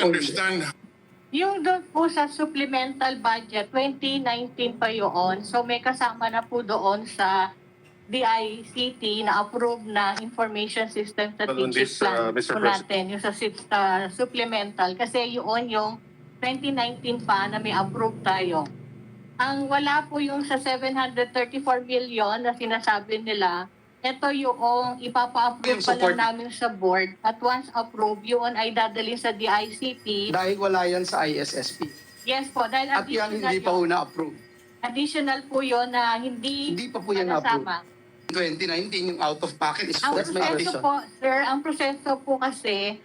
understand. Yung doon po sa supplemental budget, 2019 pa yun. So may kasama na po doon sa DICT na approve na information system strategic plan Mr. po natin, yung sa supplemental. Kasi yun yung 2019 pa na may approve tayo. Ang wala po yung sa 734 million na sinasabi nila, ito yung ipapa-approve pa lang namin sa board at once approved, yun ay dadalhin sa DICT. Dahil wala yan sa ISSP. Yes po, dahil At yan hindi pa po na-approve. additional po yun na hindi Hindi pa po yan na-approve. nasama. 2019, yung out of pocket is Ang that's my proseso question. po, sir, ang proseso po kasi,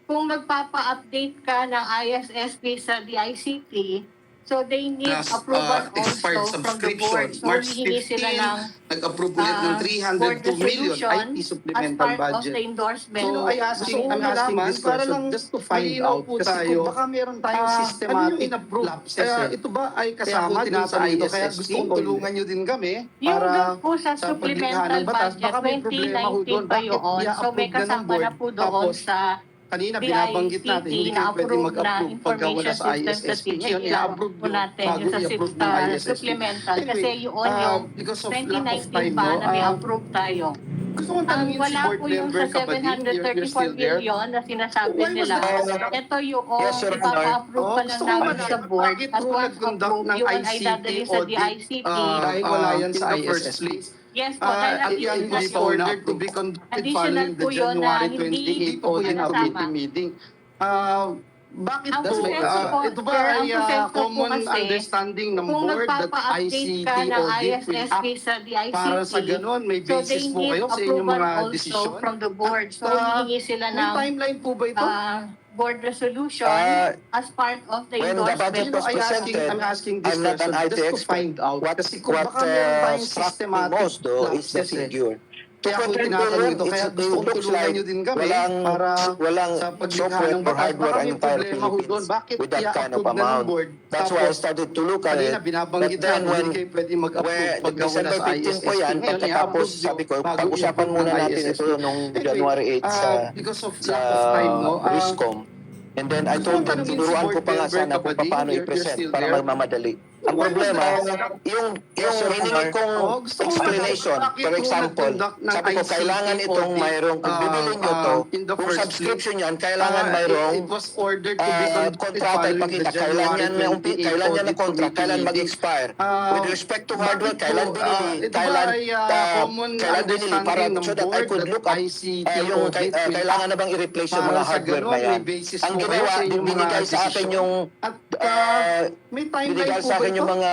kung magpapa-update ka ng ISSP sa DICT, so they need approval expired also from the subscription. board. So March hihingi sila 15, ng nag-approve ulit ng board 302 million resolution IT as supplemental part of budget. the endorsement. So, I'm asking this question just to find out. po Kasi tayo, kung baka meron tayong systematic in-approve? lapses. Ito ba ay Kaya kasama po dun sa tinatanong ito, ISSP? kaya gusto kong tulungan nyo din kami Yung para doon po sa sa supplemental paglikha ng batas, budget, baka may problema ho doon. 2019 pa Bakit yun. So may i-approve na ng kasama board? na po doon Tapos, sa kanina binabanggit natin, hindi DICT na kayo pwede approve na mag-approve pagka wala information sa system ISSP. strategic Ngayon, plan i-approve po nyo natin bago yung sa i-approve ng ISSP. supplemental. Kasi Anyway, yun yung because of lack of 2019 time, pa no, na may approve tayo. gusto kong Ang tanungin si wala board po yung member sa Kabading, you're 734 still there. million na sinasabi Why was nila. that- Ito yung Yes, Your Honor. ipapa-approve pa lang Gusto ko namin man- sa board. bakit At po once nag-conduct approved, ng yun ay ICT dadalhin sa audit, DICT. dahil wala yan in sa the first ISSP? place? Yes po, dahil At yan additional hindi pa po. ordered to be conducted Additional following the po yun na January hindi 28 audit nasama. committee meeting. Bakit Ang po, proseso po, ito ba sir, ay ang proseso po common kasi, understanding ng Kung board that nagpapa-update ICT ka ng audit will ISSP act sa DICT, para sa ganun? May so basis they po need kayo sa inyong approval mga also desisyon? from the board. So At, hihingi sila May ng timeline po ba ito? board resolution as part of the when the budget endorsement. was presented, I'm asking this I'm not an question IT just to expert. find out. Kasi kung What baka meron tayong struck me systematic most though is the lapses figure. Kaya ako 200 tinatanong billion, ito, kaya gusto kong looks tulungan like nyo din kami walang sa paglikha software ng or batas. hardware Baka ang may entire problema ho doon. Philippines Bakit with that kind of i-approve na ng amount. board? That's why I started to look at it. Kanina binabanggit But then natin, when hindi kayo pwede mag-approve where pagka wala December sa 15 ISSP. po yan, Ngayon, pagkatapos i-approve nyo sabi ko, bago pag-usapan i-approve muna ng natin ISSP. ito nung Anyway, January 8 sa because of lack of time, no? RISCOM. And then I told them, tuturuan ko pa nga sana kung paano i-present para magmamadali. Ang problema, yung hiningi kong explanation, for example, sabi ko, kailangan itong mayroong, kung bibili nyo to, kung subscription yan, kailangan mayroong kontrata ipakita, kailan yan na contract, kailan mag-expire. With respect to hardware, kailan binili, kailan binili, para so that I could look at yung kailangan na bang i-replace yung mga hardware na yan. Ang ginawa, binigay sa akin yung binigay sa akin yung mga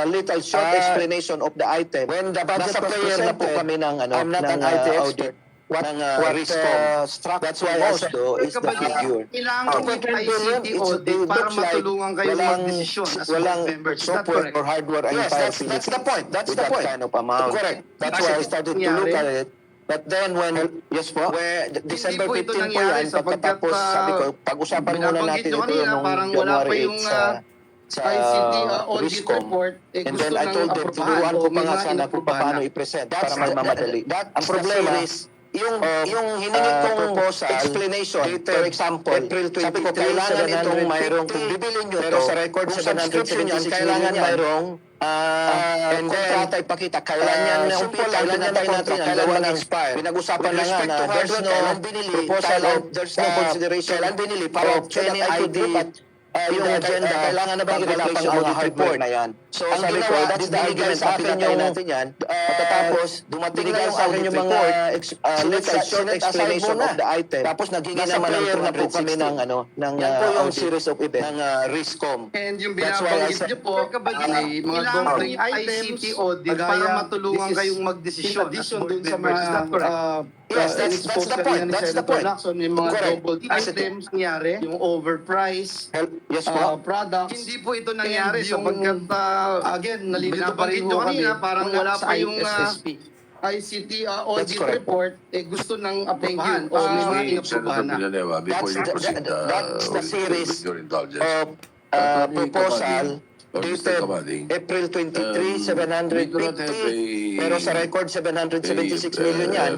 little short explanation of the item. When the budget was presented, na po kami ng I'm not an IT expert. What struck that's why I said is the figure. Kailangan may ICT audit para matulungan kayo mag-desisyon as board members. Is that software correct? or hardware ang entire Philippines. That's the point. That's the point. Kind of amount. Correct. That's why I started to look at it. But then when, yes po, where December 15 po yan, pagkatapos sabi ko, pag-usapan muna natin ito yung January 8 sa ICT audit RISCOM. report, And then I told them, turuan ko pa nga sana kung paano i-present para magmamadali. Ang problema is, yung hiningi kong proposal, explanation, for example, April 23, sabi ko, kailangan itong mayroong, kung bibilin nyo ito, sa record kung subscription yan, kailangan mayroong and kontrata ipakita, kailan yan kailan yan na natin, kailan mag-expire. Pinag-usapan na nga na there's no proposal of, there's no consideration, kailan binili, para any ID, yung agenda, kailangan na bang i-replace yung mga hardware na yan. So ang sabi ko, that's the argument sa akin yung natin yan. Pagkatapos, dumating na sa akin yung mga little short explanation of the item. Tapos nagiging naman ng 260 kami ng yung series of events ng RISCOM. And yung binabanggit niyo po, ay mga donkey items audit para matulungan kayong mag-desisyon. In addition dun sa mga yes, that's the point. That's the point. Yung mga double items nangyari, yung overpriced products. Hindi po ito nangyari sapagkat again, nalilito pa rin po kami parang wala pa yung ICT audit report, gusto ng aprobahan o may mga inaprubahan na. That's the series of proposal dated April 23, 750, pero sa record 776 million yan.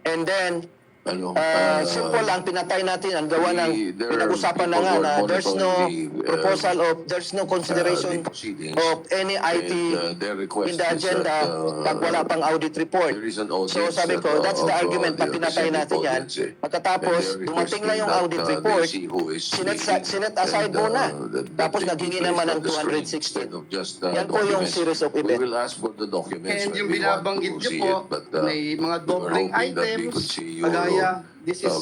And then, simple lang, pinatay natin ang gawa ng pinag-usapan na nga na there's no proposal of, there's no consideration of any IT in the agenda pag wala pang audit report. So sabi ko, that's the argument na pinatay natin yan. Pagkatapos, dumating na yung audit report, sinet aside muna. Tapos naghingi naman ng 216. Yan po yung series of events. And yung binabanggit niyo po, may mga doubling items, kagaya, this is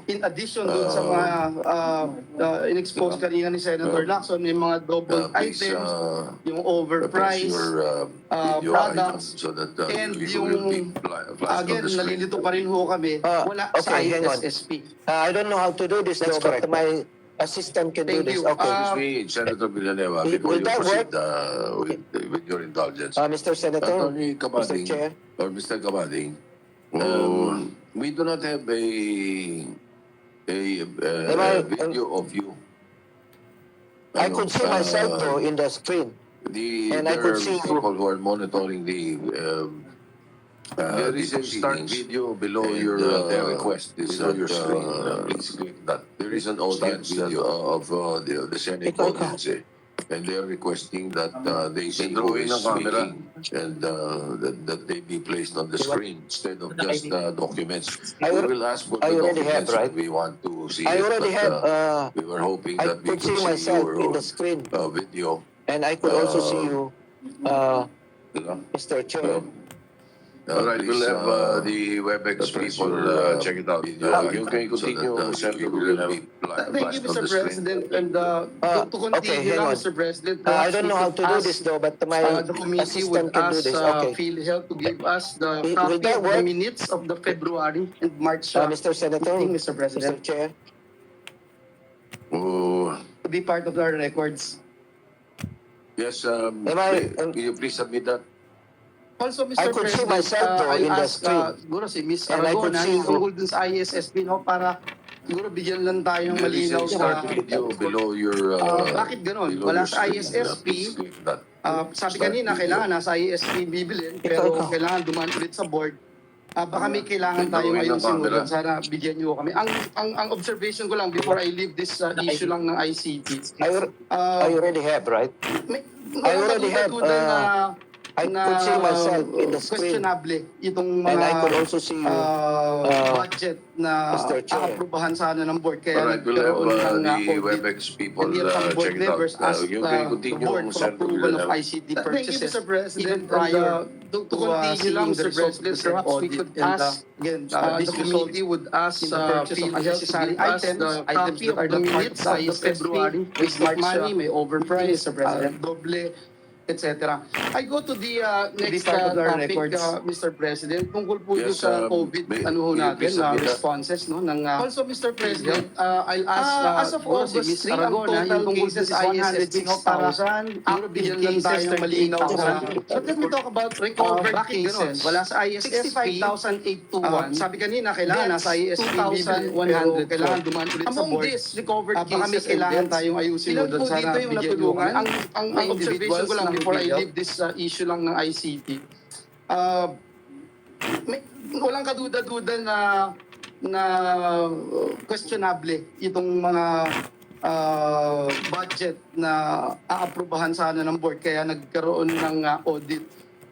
in addition doon sa mga in-expose kanina ni Senator Lacson, may mga double items, yung overpriced products, and yung, again, nalilito pa rin ho kami, wala sa hang on. ISSP. I don't know how to do this, though, but my assistant can do Thank this. you. Okay. Excuse me, Senator Villanueva, before Will you that proceed with your indulgence. Mr. Senator, Attorney Mr. Kabading, Chair. or Mr. Kabading, we do not have a video of you. I could see myself though in the screen. And I There could are see people who are monitoring there is a start video below your request is on your screen. Please click that. There is an audience of the Senate audience, and they are requesting that they see who is speaking and that they be placed on the screen instead of just documents. We will ask for the documents that we want to see. I already have. We were hoping I that we could see could see myself your in the screen, video. and I could also see you, Mr. Chair. All right, we'll have the WebEx people check it out. You can continue, Senator Villanueva. Thank you, Mr. President. And to continue hang lang, on. Mr. President, I don't know how to do this though, but my the committee assistant would can do ask this. Okay. Philhealth to give us the Will copy that of the work? minutes of the February and March Mr. Senator, meeting, Mr. President, Mr. Chair. to be part of our records. Yes, can you please submit that? Also, Mr. I could see President, myself though I'll in the ask screen. siguro si Ms. And I Aragon could na see yung you. tungkol dun sa ISSP, no, para siguro bigyan lang tayo ng There is malinaw a start sa video below your... bakit ganun? below Wala your sa screen. ISSP. Please click that. Sabi Start kanina, video. kailangan nasa ISP bibilin, pero Ikaw. kailangan dumaan ulit sa board. Baka may kailangan Ikaw, tayong ng ayusin camera. ulit. Sana bigyan niyo kami. Ang observation ko lang before I leave this issue lang ng ICT. I already have, right? May, I already have, I could see myself in the screen. questionable itong And I mga could also see you, budget na Mr. Chair. aaprubahan sana ng board. Kaya All right, we'll have nagkaroon ng the audit. WebEx people And yet, some board check it out. members asked You can the continue, board for Senator approval of Villanueva. ICT Thank you, purchases. Mr. President. Even prior To continue lang, Mr. President, perhaps we could ask again, the this committee would ask in the purchase of Philhealth to unnecessary give us items, the items copy that of are the not part minutes of of the the February, waste of money, may overprice, Mr. President. doble, etc. I go to the next part of our topic, records. Mr. President, tungkol po Yes, sa COVID, may- ano ho may natin, submit that. responses, no, ng also, Mr. President, I'll ask, As of siguro si August Ms. 3, ang Aragon, total yung tungkol cases sa is ISSP, no, para 106,000, siguro bigyan lang active tayo cases ng malinaw sa 38,000. But let me talk about recovered Bakit cases. ganun? Wala sa ISSP. 65,821. Sabi kanina, kailangan That's nasa ISP 2,100. kailangan dumaan ulit sa Among board. this, recovered Baka may cases kailangan and tayong ayusin Ilan mo doon. po Sana dito yung bigyan niyo natulungan? kami. Ang Ang observation ko lang individuals before I ng leave this issue lang ng ICT, walang kaduda-duda na questionable itong mga budget na aaprubahan sana ng board kaya nagkaroon ng audit.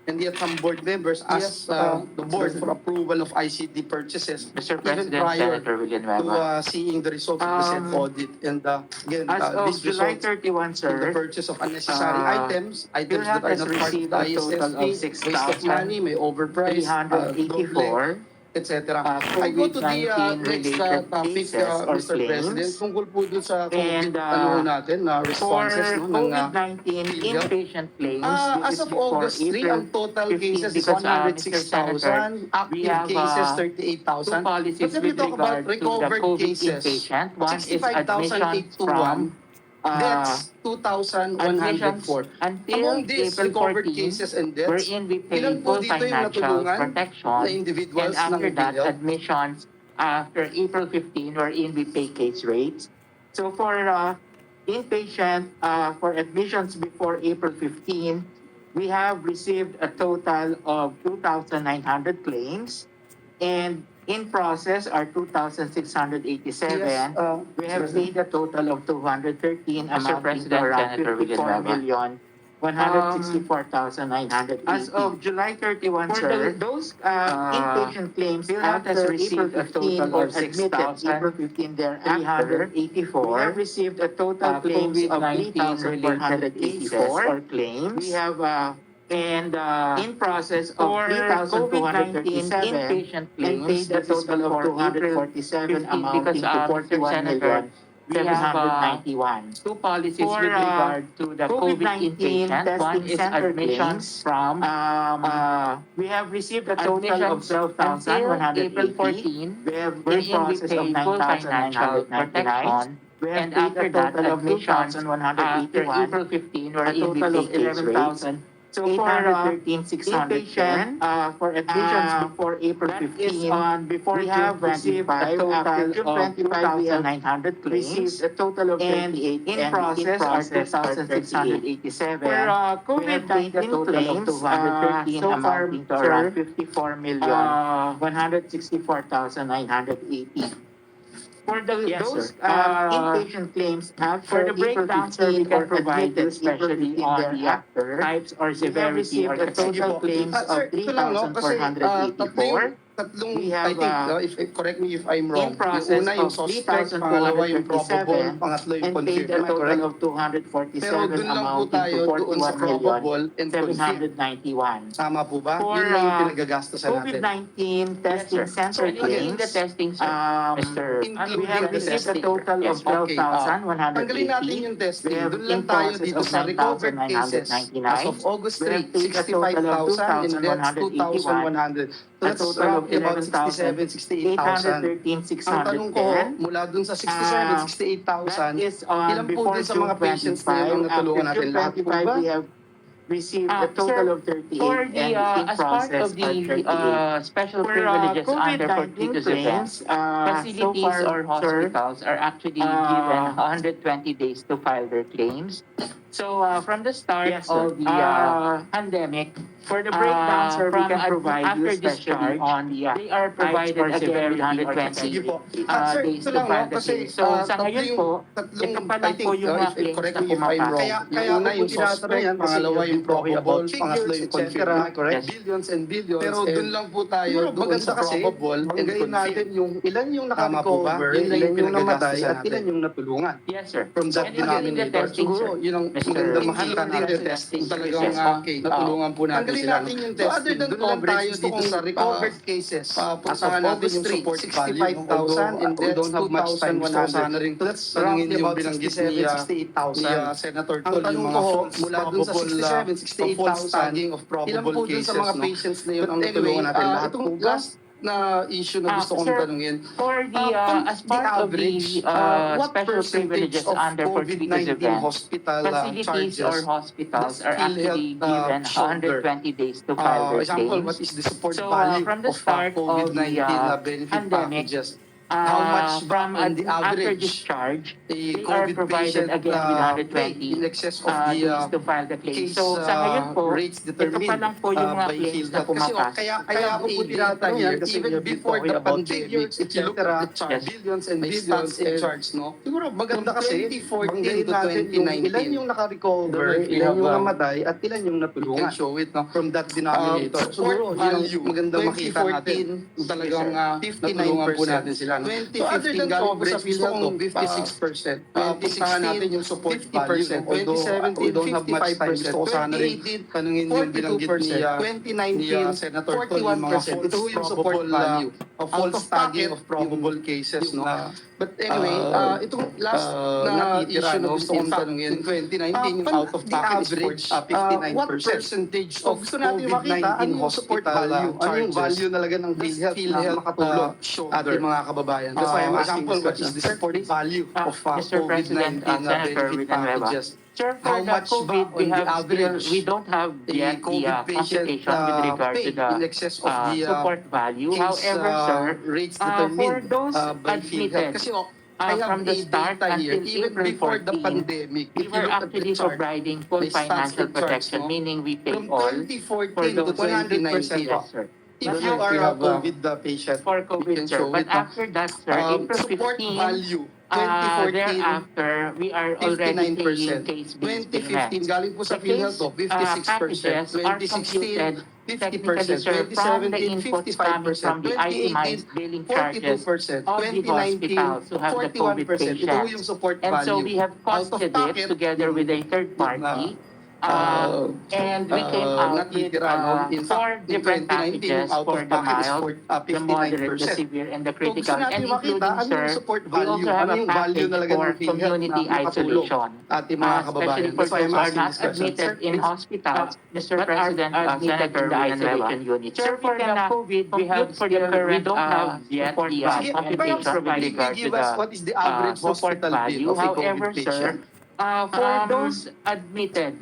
And yet some board members asked the board for approval of ICT purchases Mr. even President, prior Senator to Villanueva. seeing the results of the said audit. And again, As of this July results 31, in the sir, purchase of unnecessary items that Philhealth are has not part of received the a total of ISSP, waste of money, may overprice, doble, 384 etc. I go to the next COVID-19 topic, cases or Mr. President, claims. tungkol po dun sa COVID, And, ano ho natin, For responses, no, ng COVID-19 Philhealth. inpatient claims, As this is of before August 3, April ang total 15, cases is because, Mr. Senator, 106,000, we active have cases two 38,000. policies But let me with talk about regard to the recovered COVID cases. inpatient. One is admission 65,821. from Deaths, admissions 2,104. until Among these April recovered 14, cases and deaths, wherein we pay ilan po full dito yung financial natulungan protection, na individuals and after ng that, Philhealth? admissions after April 15, wherein we pay case rates. So for inpatient, for admissions before April 15, we have received a total of 2,900 claims. And in process are 2,687. Yes, We have paid a total of 213, Mr. amounting to President, around Senator 54 Villanueva. million. 164,980. As of July 31, For sir, those inpatient claims Philhealth has after received April a total 15 or of admitted April 15 thereafter, 6,384 we have received a total claims of COVID-19 related 3,484 cases or claims. We have and in process of for COVID-19 3,237 inpatient and claims, paid a this is total of for April 247 15 amounting because to Mr. 41 Senator, million. we have 791. two policies For, with regard to the COVID COVID-19 inpatient. One testing is center admissions claims, from we have received a total of admissions until 12,180. April 14, We have in wherein we process of pay full financial 9,999. protection. We have And paid after a that, total of admissions after 2,181. April 15, A wherein we total pay of case rates. 11,000. So for 813,610 inpatient, for admissions for April that 15 is on before we June have received a 25. total After June of 25, we have 2,900 claims. received a total of And 38 in process are 2,687. For COVID-19 claims, so far, amounting to sir, around 54 million, 164,980. For Yes, those sir. inpatient claims for after the breakdown, April sir, we 15 can or provide you admitted April especially 15 on the thereafter, types or we have severity received or a total claims of Sir, ito lang, no? Kasi tatlo 3,484. tatlong, We I have, think, correct me if I'm wrong. in process Yung una yung of suspect, pangalawa yung probable, 3,237 pangatlo yung and paid confirmed. a Am I correct? total of 247 Pero dun lang po amounting tayo to doon sa 41 million probable and confirmed. 791. Tama po ba? For, Yun lang yung pinagagastasan natin. COVID-19 testing Yes, sir. center So, including claims, the testing, sir, Mr. we have the received a testing. total of Yes, Okay, tanggalin natin 12,180. yung We testing. have Doon lang in tayo process dito of sa recovered cases. 9,999. As of August We 3, have paid a total of 65,000 and deaths 2,100. So A that's total of roughly about 67, 68,000. 813,610. Ang tanong ko, mula dun sa 67, 68,000, That is on ilan po before din sa mga June patients na yun ang 25. natulungan After natin? June Lahat po 25, ba? we have received a Sir, total of 38 for the and in as part process of the are 38. special For privileges under COVID-19 fortuitous claims, events, facilities so far, or sir, hospitals are actually given 120 days to file their claims. So from the start Yes, sir. of the pandemic, for the breakdown, sir, we from can provide you after especially discharge, on the they are provided or again with severity or 120 Sige po. days Sir, ito to lang, file no? the Kasi claim. So sa ngayon po, tatlong, ito pa I lang think, po yung mga claims correct na me if I'm wrong. pumapasok. Kaya Yung una po yung tinatanong suspect, yan, pangalawa yung probable, pangatlo yung confirmed. Am I correct? Yes. Billions and billions. Pero and dun lang po tayo siguro doon maganda sa kasi, probable and banggain natin confirmed. yung ilan yung Tama po ba? naka-recover, Yun lang ilan yung yung namatay, pinagagastasan at ilan natin. yung natulungan. Yes, sir. From that And including the denominator. testing, Siguro, sir. yun ang Mr. maganda makita Including natin. the testing. Kung talagang Yes, okay, natulungan po natin Tanggalin sila. natin yung So other testing. than Doon lang coverage, tayo gusto dito kong sa recovered cases. As of puntahan natin August yung 3, support 65,000 value. and We don't have much time. Gusto ko sana rin So that's tanungin roughly yung about binanggit 67, ni 68,000. Senator Ang Tol, yung tanong mga ko, false mula dun sa probable, 67, false 68,000, tagging of ilan probable po dun cases, sa mga no? patients na yun But ang natulungan natin? anyway, Lahat itong po ba? last na issue na gusto kong Sir, tanungin, For the as the part of average, the what special percentage privileges of under fortuitous COVID-19 events, hospital facilities charges or hospitals does are actually Philhealth, given shoulder? 120 days to file their Example, claims. what is the support So, value from the of start of COVID-19 the benefit pandemic, packages? How much ba from on the after average discharge, a they are COVID provided patient again with pay 120 in excess of the days to file the claim. case So sa ngayon po, rates ito determined pa lang po yung mga by claims na Philhealth. Kasi pumapasok. kaya ako po tinatanong yan kasi Even even before the about pandemic, figures, if you look at the chart, Yes. billions and may billions stats in and charts, no? siguro maganda From kasi 2014 banggain to natin yung 2019. ilan yung naka-recover, Don't know if we ilan have, yung namatay, at ilan yung You natulungan. can show it, no? From that denominator. Support Siguro yun ang value, maganda makita natin. 2014, talagang 59% natulungan po natin sila. No? 2015 So other than galing po coverage, sa gusto kong 56%. puntahan natin yung support 50%. value. Although 2017, we don't have much time, 55%. gusto ko sana rin 2018, tanungin yung binanggit ni 42%. 2019, Senator Tol, yung mga 41%. false Ito yung support probable value. of Out false of tagging pocket, of probable cases, no? But anyway, itong last na natitira, issue na no? gusto kong In fact, tanungin, in 2019, yung out of the pocket is average, 59%. what percentage So, of gusto natin makita ano COVID-19 yung support hospital value, ano yung charges value talaga ng does PhilHealth na Philhealth, makatulong shoulder? ating mga kababayan. That's why I'm asking Example, this what is question. the support value of Mr. President, COVID-19 Senator benefit Villanueva. packages? Sir, for How the much COVID, ba we on the have still, average we don't have yet the COVID patient computation with regard pay to the in excess of the support value. case However, sir, rates for determined those by Philhealth. admitted Kasi I have from the a start data here, until even April before the 14, pandemic, we if you were look at the actually chart, providing full may stats financial and charts, protection, no? meaning we pay From all 2014 for to those 2019, 100% Yes, sir. If But you after- are we a have, COVID patient, for you COVID, can sir. show But it. after that, sir, April Support 15, value, 2014, thereafter, we are already paying 59%. case-based 2015, payments. galing po sa The case Philhealth, 56%. packages are 2016, computed technically, 50%. sir, from the 2017, inputs coming from 55%. the 2018, itemized billing charges 42%. of the 2019, hospitals who have the COVID 41%. Ito po yung patients. support And value. so we have Out of costed it pocket, together with a third party. And we came out with natitira, no? In four fact, in different 2019, packages out for of the pocket is mild, the 59%. moderate, the severe, and the So gusto critical. natin And makita including, ano yung sir, support we value, also have ano a yung value package talaga for ng Philhealth community na makatulong isolation. ating mga kababayan. Especially for That's why I'm those who are asking not this question. admitted Sir, in it's- hospitals, Mr. but President, are admitted Senator in the Villanueva. isolation unit. Sir, Sir, for the COVID, we have for the current, we don't have yet report the value. Sige, computation perhaps with please regard to give us the what is the average support hospital value. bill of a However, COVID sir, patient? for those admitted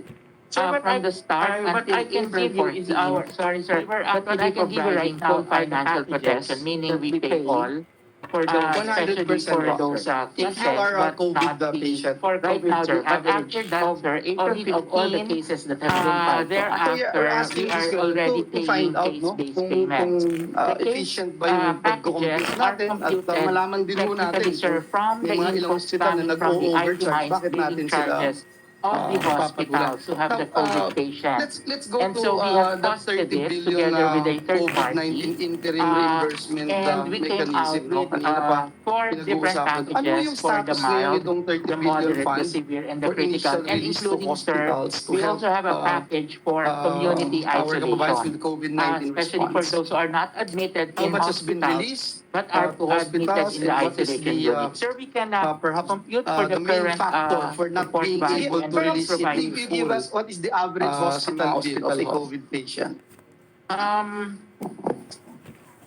from the start what until I can April give you is 14, our, sorry sir, we were but what I actually can give you right providing now full are the financial packages protection, meaning that we we pay pay all for those, especially 100% for loss, those sir. If cases, you are a but COVID not the patient, for right COVID, now, sir. the But average after that, of, sir, April of all the 15, cases that have been filed to us. So you're thereafter, asking we this are question already to find paying out, no? case-based Kung payments. The case efficient ba yung packages pag-compute are natin at computed malaman din ho natin technically, sir, kung from may the mga ilang inputs hospital na coming from the nag-o-overcharge, itemized bakit natin billing sila charges of the hospitals who have the COVID patients. let's go And to so we have the costed 30 it billion together with a third COVID-19 party. interim reimbursement And we came out mechanism, no? with Kanina pa four different pinag-uusapan. Ano packages yung for the status ngayon mild, itong 30 the billion moderate, the fund severe, and the for critical. initial And release to including, sir, hospitals to we help also have a package for community our kababayans with isolation. COVID-19 Especially for response? those who are not admitted How in much has been hospitals, released but are to hospitals, admitted in the and what is isolation the, unit. Sir, we can perhaps compute for the the main current factor for not support being value able and to we release it? provide You give us what is the average hospital bill of a COVID patient?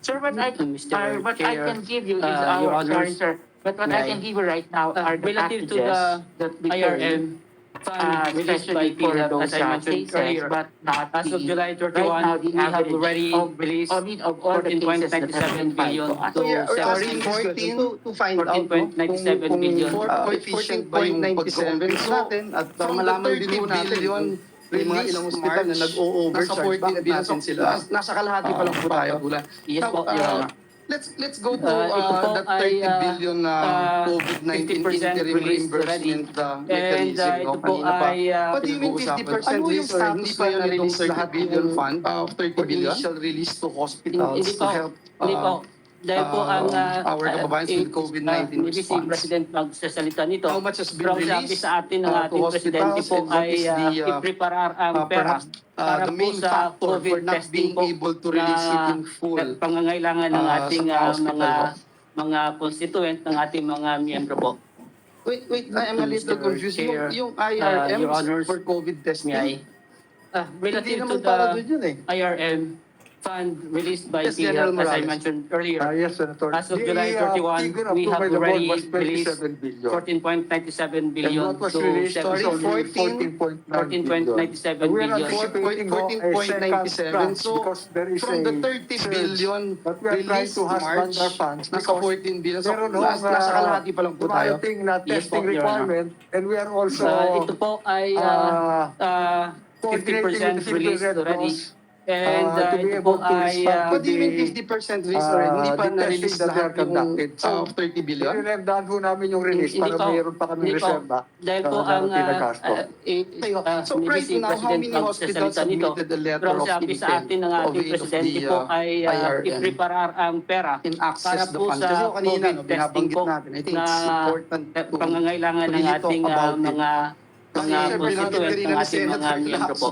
Sir, what Mr. I Chair, can give you is Your our, sorry, Honors, sir, but what I can give you right now are the relative to packages the that we carry, IRM fund released by especially for Philhealth, those as I mentioned cases, earlier. but not As of July right 31, now, the we have average already of, released of all the cases that have 14.97 been filed billion to us. So yeah, we're Sorry, asking this question to find out, no? 14.97 billion. Efficient ba yung pag-compute natin at malaman din ho natin kung may mga ilang hospital na nag-o-overcharge, bakit natin sila? Nasa kalahati pa lang po tayo. Yes Now, po, Your Honor. let's go to Ito po the 30 ay, billion COVID-19 50% interim released reimbursement And mechanism. ito po Kanina pa, ay what do you mean 50%? Ano yung status hindi pa na-release lahat billion fund of 30 billion? Initial release to hospitals hindi to po, help hindi po. Dahil po ang our kababayans with COVID-19 hindi si response. President magsasalita nito. How much has been From sabi released sa atin ng to ating Presidente hospitals, po and what ay is the, i-preparar ang pera perhaps para the po main sa factor for COVID not testing being po able to release it in full pangangailangan ng ating sa hospital ho? mga constituent ng ating mga miyembro po. Wait, I am a little Mr. confused. Chair, Yung Your IRMs Honors, for COVID testing, May I? hindi Relative to naman para the doon yun eh. IRM fund released by Yes, General Philhealth, as I Morales. mentioned earlier. Yes, Senator. As of July 31, we have already released 14.97 billion And what was to released was 7 only 14.9 14.97 We are billion. anticipating a second 14.97. tranche So, because there is from the a 30 surge. billion But we are trying released to husband March, our funds nasa because 14 billion. So, meron nasa kalahati pa lang po tayo. dumarating na Yes po, testing Your Honor. requirement and we are also Ito po ay coordinating with the 50% Philippine released Red already. Cross And to be ito able po to ay respond What do you mean 50% release already? Hindi pa the na-release testing that we lahat are conducted. So, 30 billion? Rinendahan ho namin yung release Hindi para po. mayroon pa kami Hindi po. reserva. Dahil po na ang pinagasto. So right si now, how President many hospitals magsasalita nito. submitted a letter Pero of sabi sa intent atin ng to ating avail of Presidente the po ay IRM i-preparar ang pera in para access the po funds? sa Kasi yung kanina, COVID no, testing binabanggit po natin. I think na it's important to pangangailangan ng really talk ating about it. mga Kasi constituent ng ating mga miyembro po.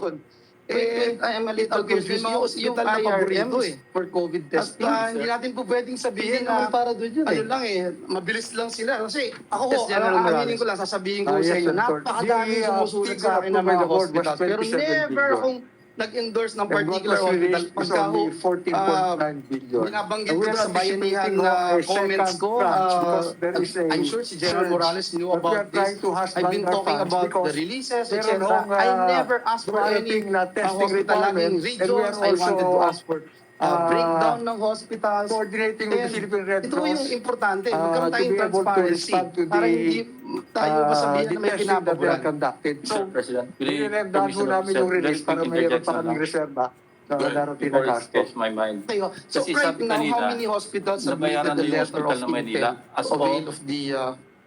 I am a little confused. Yung IRM for COVID testing. At hindi natin po pwedeng sabihin na para doon yun ano lang mabilis lang sila. Kasi ako Yes, General aminin Morales. ko lang, sasabihin ko Yes, sa inyo, Senator. napakadaming The, sumusulat figure sa akin ng mga approval award was hospitals. Pero 27 never billion. akong nag-endorse ng And what particular was hospital. released was Pagka only 14.9 billion. binabanggit And we ko are sa bayanihan anticipating na a comments second ko, tranche because there is a I'm sure si General surge. Morales knew But we are about trying this. to husband I've been our talking funds about the because releases, etc. meron hong, I never asked for any dumarating na testing hospital requirements, having and we are regions. I wanted to also, ask for breakdown ng hospitals. coordinating with the And Philippine Red ito yung Cross importante. to Magkaroon tayong be able to transparency. respond to Para the hindi tayo masabihan the na may testing that we are pinapaboran. conducted. So, President, rinendahan ho namin yung release para mayroon pa kaming reserva sa darating na Before I gasto. sketch my mind. Kayo. So Kasi right sabi now, kanina, how many hospitals nabayaran submitted na the yung letter hospital of ng Maynila intent as to avail of of the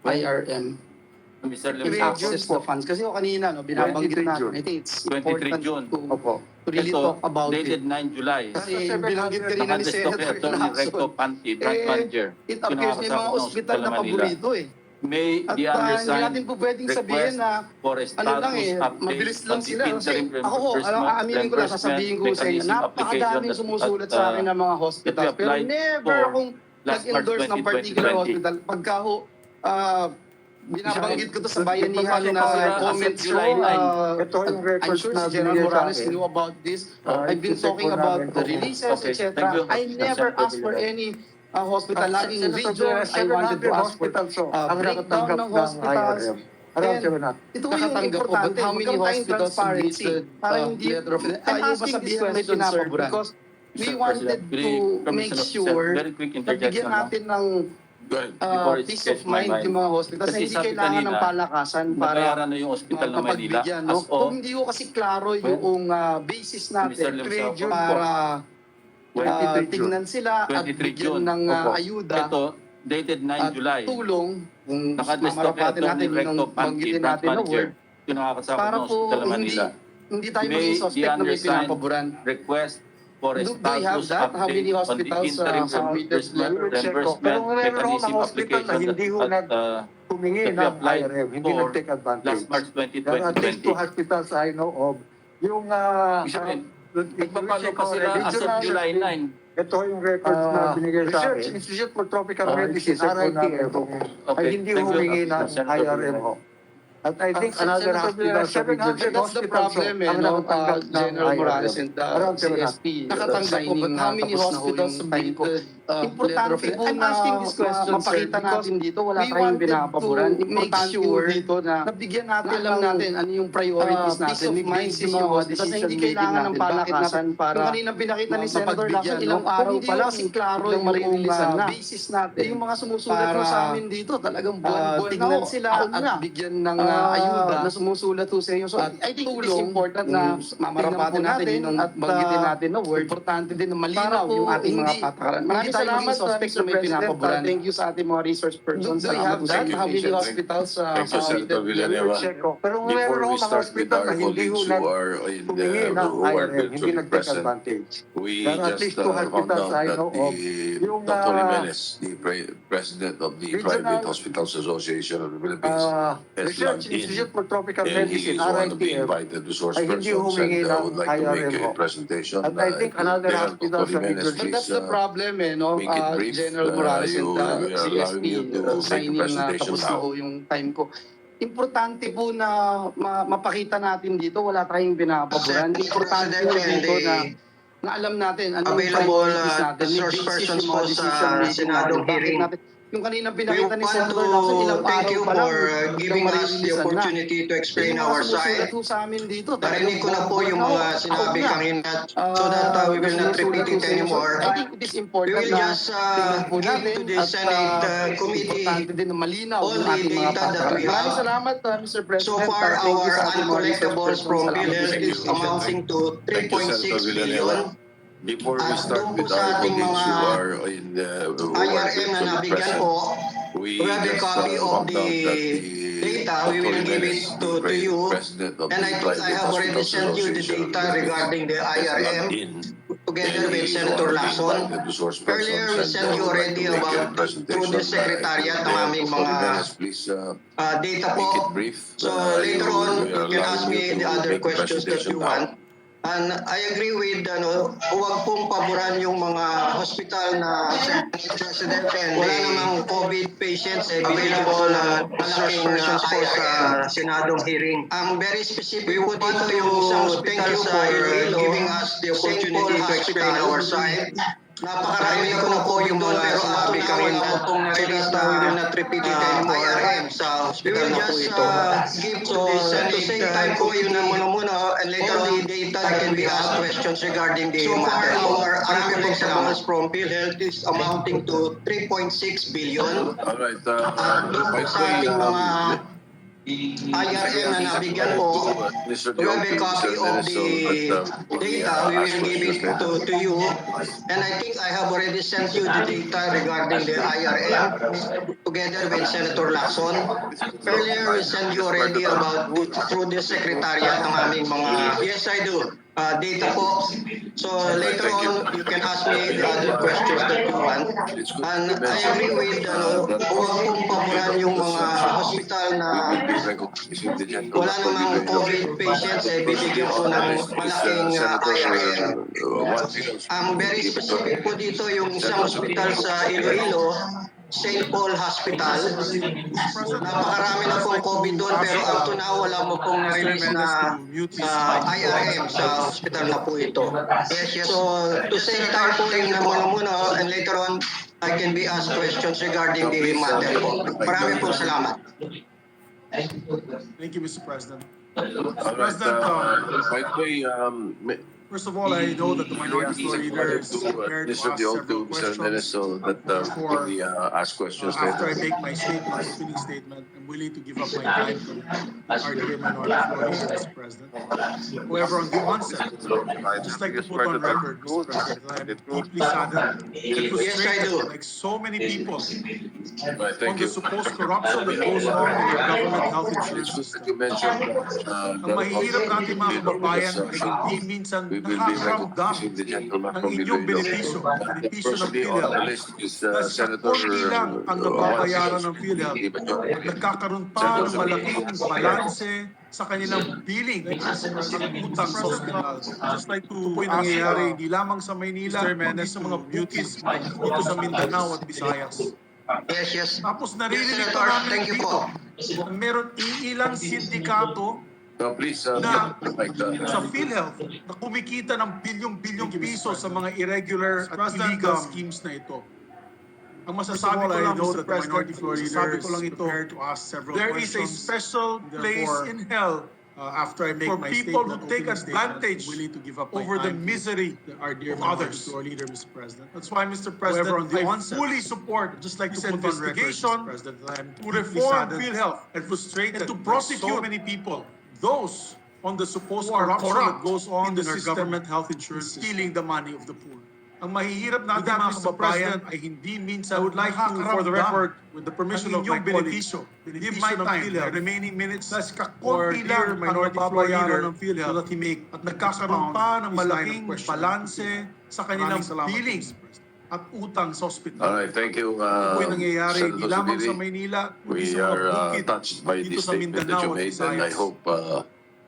IRM Mr. to May access June the funds? Kasi yung kanina, no, binabanggit 23 natin, June. I think it's 23 important June. to Opo. really Ito, talk about dated it. 9 July. Kasi binanggit kanina ni Nakadestock Senator Attorney Recto Lacson. Panty, branch manager. It appears may mga hospital na paborito eh. May At the hindi undersigned natin po pwedeng sabihin request na for a ano lang status eh, update mabilis on lang the sila. Kasi interim ako po, aaminin ko lang, sasabihin ko sa inyo, mechanism napakadaming application sumusulat that, sa akin ng mga hospitals. that we Pero applied never for akong last March nag-endorse ng particular 2020. hospital. Pagka ho, binabanggit ko to sa bayanihan Papasok na pa sila comments as of ko. July 9. Ito yung I'm records sure na si General binigay sa Morales akin. knew about this. Ah, I've been i-check talking po about namin the kung- releases, Okay, etc. thank you. I never Senator asked for Villarreal. any hospital. Laging Senator region, Villarreal, I wanted to 700 ask for hospitals so, ang breakdown nakatanggap ng ng hospitals. IRM. Around And 700. ito yung importante, how many magkaroon tayong hospitals transparency. submitted, Para hindi, letter of intent? I'm Ayaw ba asking this sabihin may question, sir, pinapaboran? because we Mr. wanted President, to make permission of sure very quick na interjection bigyan lang. natin ng Go ahead. Before I peace sketch of my mind mind. yung mga hospitals na Kasi hindi sabi kailangan ng kanina, palakasan para nabayaran na yung hospital ng Maynila makapagbigyan. as No? of Kung hindi ko kasi klaro yung basis Mr. natin Limsao, para 23 June. tingnan sila at 23 bigyan June. ng Opo. ayuda Ito, dated 9 at July. tulong kung Nakadestock mamarapatin natin Attorney yung Recto Panty, banggitin branch natin na manager. word Yung nakakasama para ng po hospital ng hindi Manila. hindi tayo May maging the suspect na may undersigned pinapaboran. request for a Do you have status that? How many update on the hospitals interim submitted reimbursement Pero meron akong mechanism mga hospital na application hindi ho humingi that we ng applied IRM, hindi for nag-take advantage. last March There are at least 2 2020. hospitals I know of. Yung Ibig sabihin, nagpapalo pa sila as of July 9. Ito yung records na binigay sa Research akin. Institute for Tropical Medicine, Medicine, RIT. Okay, ay hindi thank you, humingi ng Senator IRM ho. At I think another Senator hospital Villarreal, sa 700 That's the problem ang nakatanggap ng General Morales IRM. and Around 700. CSP. Nakatanggap po, but how many hospitals submitted Importante po I'm na asking this question, sir, mapakita because natin dito, wala we tayong wanted binapaboran. to make Importante sure dito na nabigyan natin alam ng, natin ano yung priorities peace natin. of May mind basis yung yung mga hospitals na decision hindi making kailangan ng natin. Bakit palakasan para yung kanina pinakita ni Senator mapagbigyan, Lacson, no? ilang araw Kung hindi pa ko lang, kasi klaro biglang yung marireleasan na. basis natin. Yung mga sumusulat Para, po sa amin dito, talagang buwan-buwan tignan na sila taon at na. bigyan ng ayuda na sumusulat po sa inyo. So, At I think it is tulong, important na mamarapatin natin yung at banggitin natin na word. Importante din na Para malinaw po yung ating mga hindi- patakaran. Maraming Hindi tayo salamat, maging suspect na Mr. may President. pinapaboran. Thank you sa ating mga resource persons. Do we have that? How many hospitals Thank you, Senator Villanueva. Check ko. Pero Before meron we akong mga start with hospital our na hindi ho colleagues who are in humingi ng who are IRM, hindi virtually nag-take present, advantage. we There are at just least 2 found hospitals out I that know of. Yung, Dr. Jimenez, the president of the Regional, Private Hospitals Association of the Philippines, has Research logged in. Institute for Tropical And he Medicine, is one of the RITM. invited resource ay hindi persons humingi and ng would like to make IRM a ho. presentation. At I think another Kaya, hospital Dr. sa Jimenez, Region But please, that's the problem make it brief. General Morales and we are allowing CSP you to make a signing na presentation tapos na now. ho yung time ko. Importante po na mapakita natin dito, wala tayong binapaboran. Importante po dito na alam natin ano yung Available, priorities natin. May resource basis persons yung mga po sa decision making Senadong natin. Bakit hearing. natin, yung kanina We pinakita ni want Senator Lacson, ilang to thank araw you pa lang, for giving us the opportunity to explain yung mga our sumusulat side. po sa amin dito, Narinig ko na po yung mga sinabi kanina so that we will not repeat it anymore. I think it is We important will na just tingnan po give natin to the at Senate committee importante din na malinaw all yung the ating mga data that patakaran. we Maraming have. salamat, Mr. President. So far, Thank you our sa ating mga resource uncollectables persons. from Salamat po PhilHealth sa is inyo. amounting to Thank you, 3.6 Senator billion. Villanueva. Before we At start doon po with sa our ating colleagues who mga are in who are IRM na virtually nabigyan present, po, we we have a just copy of found the out that data. We Dr. will give Jimenez, it the to you. president of And the I think I Private have already Hospitals sent you the Association of data the Philippines, regarding the has logged IRM in. together And with he is Senator one of the Lacson. invited resource persons Earlier, we and sent you would like already to make a about through the presentation. secretariat ng aming Dr. mga Jimenez, please data make it po. brief. So later on, we are you can ask allowing me you the to other make a questions that presentation you now. want. And I agree with, huwag pong paboran yung mga hospital na president and wala namang COVID patients available na malaking IRM Senadong hearing. Ang very specific po dito yung isang hospital sa Iloilo giving us the opportunity to explain our side. Napakarami ko na po yung mga sinabi kanina so that we will not repeat it anymore. IRM sa hospital na po ito. Give to the Senate, to save time po yun na muna and later on the data that can be asked questions regarding the matter. Our uncollectables from PhilHealth is amounting to 3.6 billion. All right. At doon po By the sa way, ating mga IRM na nabigyan po, Mr. we have a copy of the data. We will give it to you. And I think I have already sent you the data regarding the IRM together with Senator Lacson. Earlier, we sent you already about through the secretariat ng aming mga... Yes, I do. Data po. So later on, you can ask me the other questions that you want. And I agree with, huwag pong paboran yung mga hospital na wala namang COVID patients, bibigyan po ng malaking IRM. Ang very specific po dito yung isang hospital sa Iloilo, St. Paul Hospital. Napakarami na pong COVID doon pero up to now wala mo pong na-release na IRM sa hospital na po ito. Yes. So to save time po yung muna and later on I can be asked questions regarding the matter po. Marami pong salamat. Thank you, Mr. President. All right, by the way, First of all, I know that the minority floor leader is prepared to Mr. ask several questions. So that Therefore, we ask questions after I later. make my statement, my opening statement, I'm willing to give up my time to our dear minority floor leader, Mr. President. However, on the onset, I'd just like to put on record, Mr. President, that I'm deeply saddened and frustrated, like so many people, Right, on thank the you. supposed corruption that goes on in our government health insurance It's good that system. you mentioned Ang mahihirap natin mga kababayan ay hindi minsan we will be nakakaramdam recognizing the gentleman ng from inyong Iloilo. benepisyo ng Firstly on the Philhealth. list is Dahil Senator konti lang ang nababayaran ng Philhealth at nagkakaroon pa ng malaking balanse sa kanilang billing at utang sa ospital. Just like to point nangyayari, hindi lamang sa Maynila, kundi sa mga beauties dito sa Mindanao at Visayas. Yes. Tapos Yes, narinig Senator. namin Thank you dito po. na meron ilang sindikato No, please, na like sa Philhealth na kumikita ng bilyong-bilyong piso sa mga irregular at illegal schemes na ito. Ang masasabi ko lang, Mr. President, masasabi ko lang ito, there is a special place in hell after I make for people who take advantage over the misery of others. That's why, Mr. President, I fully support just like this investigation to reform Philhealth and to prosecute so many people, those on the supposed corruption that goes on in our government health insurance, stealing the money of the poor. Ang mahihirap natin mga kababayan ay hindi minsan I would like to, for the record, with the permission of my colleagues, give my time, the remaining minutes, for dear minority floor leader ng Philhealth, so that he make at nagkakaroon pa ng malaking balanse sa kanilang billing at utang sa ospital. All right, thank you, Ito yung nangyayari, hindi Senator lamang sa Subiri. Maynila, kundi We sa mga are bukid touched by the dito sa statement that Mindanao you at made, and I Visayas. hope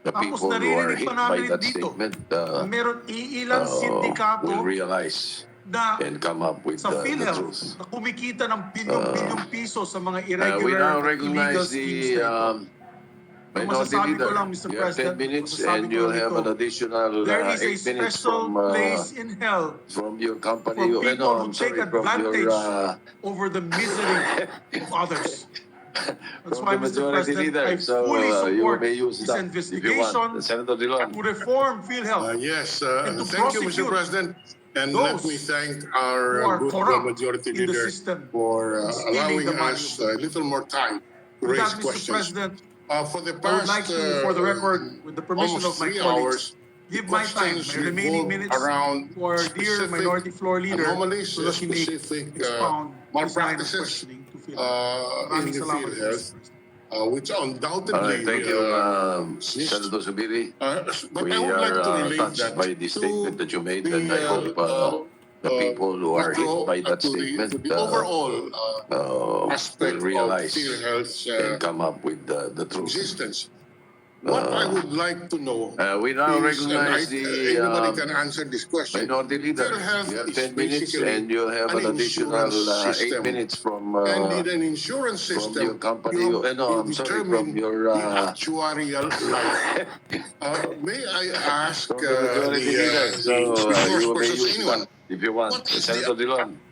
the Tapos people who are naririnig hit pa by namin that dito statement na meron iilang sindikato will realize na and come up with sa the Philhealth truth. na kumikita ng bilyong-bilyong piso sa mga We irregular now at illegal recognize schemes the na ito. minority masasabi ko leader. lang, Mr. You have 10 President, minutes masasabi and ko you lang have ito. an additional There is a 8 minutes special place in hell from your company. for people who I'm take sorry, from advantage your over the misery of others. That's from why, the Mr. majority President, leader. I So fully you support may use this that if you investigation want. Senator Dillon. to reform Philhealth Yes, and to thank you, Mr. prosecute President. And those let me thank who our are good corrupt majority in the leader system, for stealing allowing the money us of a little more time to With raise that, Mr. questions. President, For the I would past like to, for the record, with the permission of almost my 3 colleagues, hours, give my time, questions my remaining revolve minutes, around to our dear specific minority floor leader, anomalies, so that he may specific expound his line of malpractices questioning to Philhealth. in Maraming the salamat, field Mr. health, President. which All undoubtedly right, thank you, needs- Senator Subiri. but We I would like to are relate touched that by the statement that you made, and I hope the people who are hit by that statement to the overall will aspect realize of Philhealth's and come up with the truth. existence. What I would like to know We now is, and recognize the anybody can answer this question. minority leader. Philhealth You have is 10 minutes basically and you have an an additional insurance 8 system. minutes from And in an insurance your system, company. you, No, I'm you sorry, determine from your the actuarial life. May I ask from the majority leader. So resource you may persons, use anyone? that if you want. What is Senator Dillon.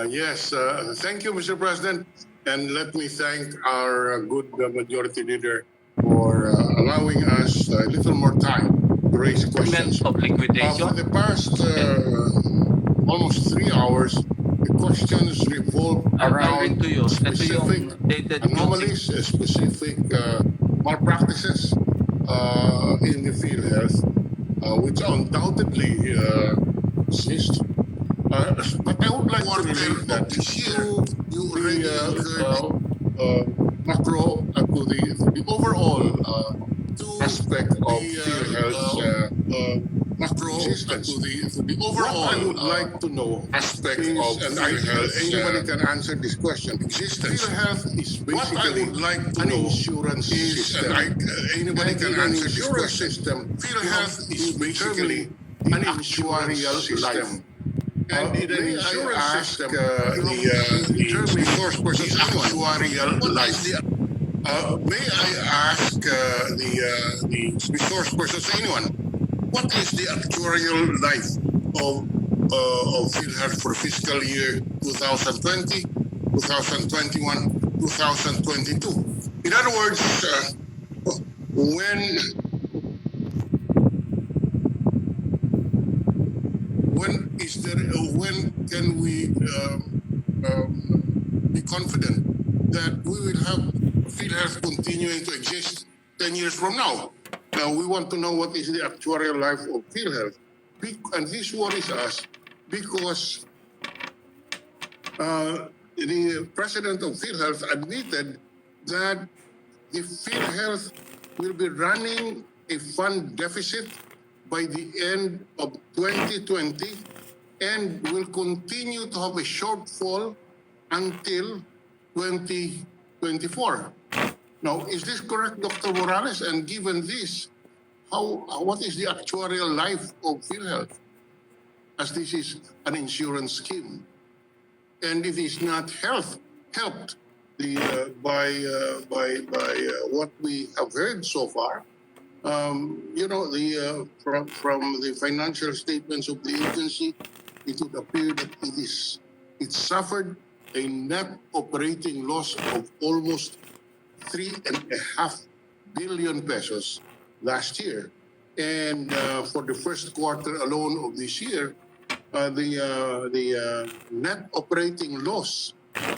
Yes, thank you, Mr. President. And let me thank our good majority leader for allowing us a little more time to raise questions. Of liquidation. For the past almost 3 hours, the questions revolve I'll around read to you. Ito specific yung dated anomalies, specific malpractices in the PhilHealth, which undoubtedly exist. But I would like to relate that to the macro, to the overall aspect of PhilHealth's macro existence. To the overall, what I would like to know aspect is, of PhilHealth, anybody can answer this question. Existence. PhilHealth is basically an insurance system. Anybody can answer this question. System. PhilHealth is basically an actuarial system. And in an insurance system, the resource person, actuarial life. May I ask the resource person, anyone, what is the actuarial life of PhilHealth for fiscal year 2020, 2021, 2022? In other words, when when can we be confident that we will have PhilHealth continuing to exist 10 years from now? We want to know what is the actuarial life of PhilHealth. And this worries us because the president of PhilHealth admitted that the PhilHealth will be running a fund deficit by the end of 2020 and will continue to have a shortfall until 2024. Now, is this correct, Dr. Morales? And given this, what is the actuarial life of PhilHealth? As this is an insurance scheme, and it is not helped by what we have heard so far. You know, from the financial statements of the agency, it would appear that it suffered a net operating loss of almost 3.5 billion pesos last year. And for the first quarter alone of this year, the net operating loss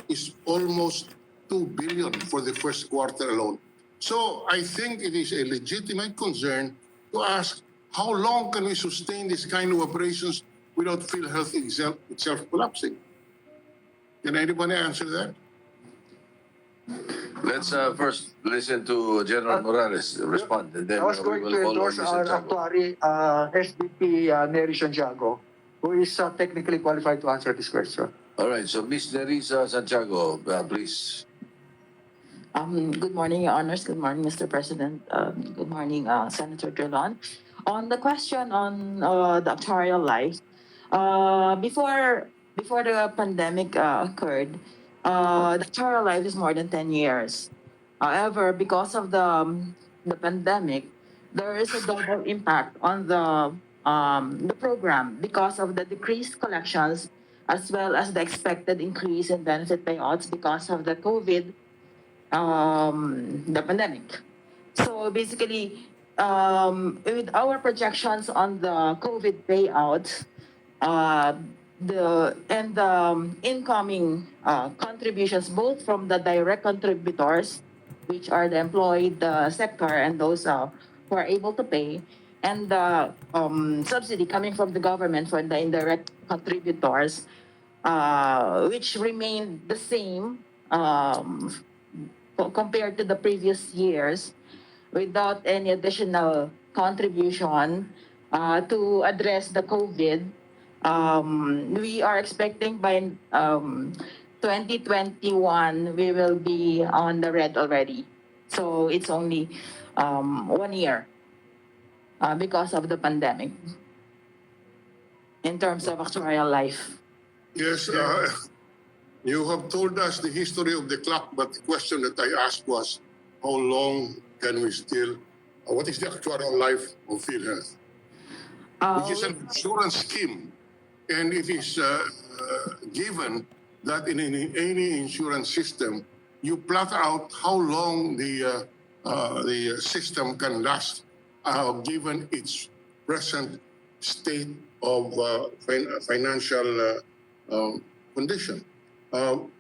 is almost 2 billion for the first quarter alone. So I think it is a legitimate concern to ask how long can we sustain this kind of operations without PhilHealth itself collapsing? Can anybody answer that? Let's first listen to General Morales respond, and then I was we going will to follow endorse Mr. our Chago. actuary, SVP Neri Santiago, who is technically qualified to answer this question. All right, so Ms. Nerissa Santiago, please. Good morning, Your Honors. Good morning, Mr. President. Good morning, Senator Drilon. On the question on the actuarial life, before the pandemic occurred, the actuarial life is more than 10 years. However, because of the pandemic, there is a double impact on the program because of the decreased collections as well as the expected increase in benefit payouts because of the COVID, the pandemic. So basically, with our projections on the COVID payouts, the incoming contributions, both from the direct contributors, which are the employed sector and those who are able to pay, and the subsidy coming from the government for the indirect contributors, which remained the same compared to the previous years, without any additional contribution to address the COVID. We are expecting by 2021 we will be on the red already. So it's only 1 year because of the pandemic in terms of actuarial life. Yes, you have told us the history of the clock, but the question that I asked was, how long can we still, what is the actuarial life of PhilHealth? Which is an insurance scheme, and it is given that in any insurance system, you plot out how long the system can last, given its present state of financial condition.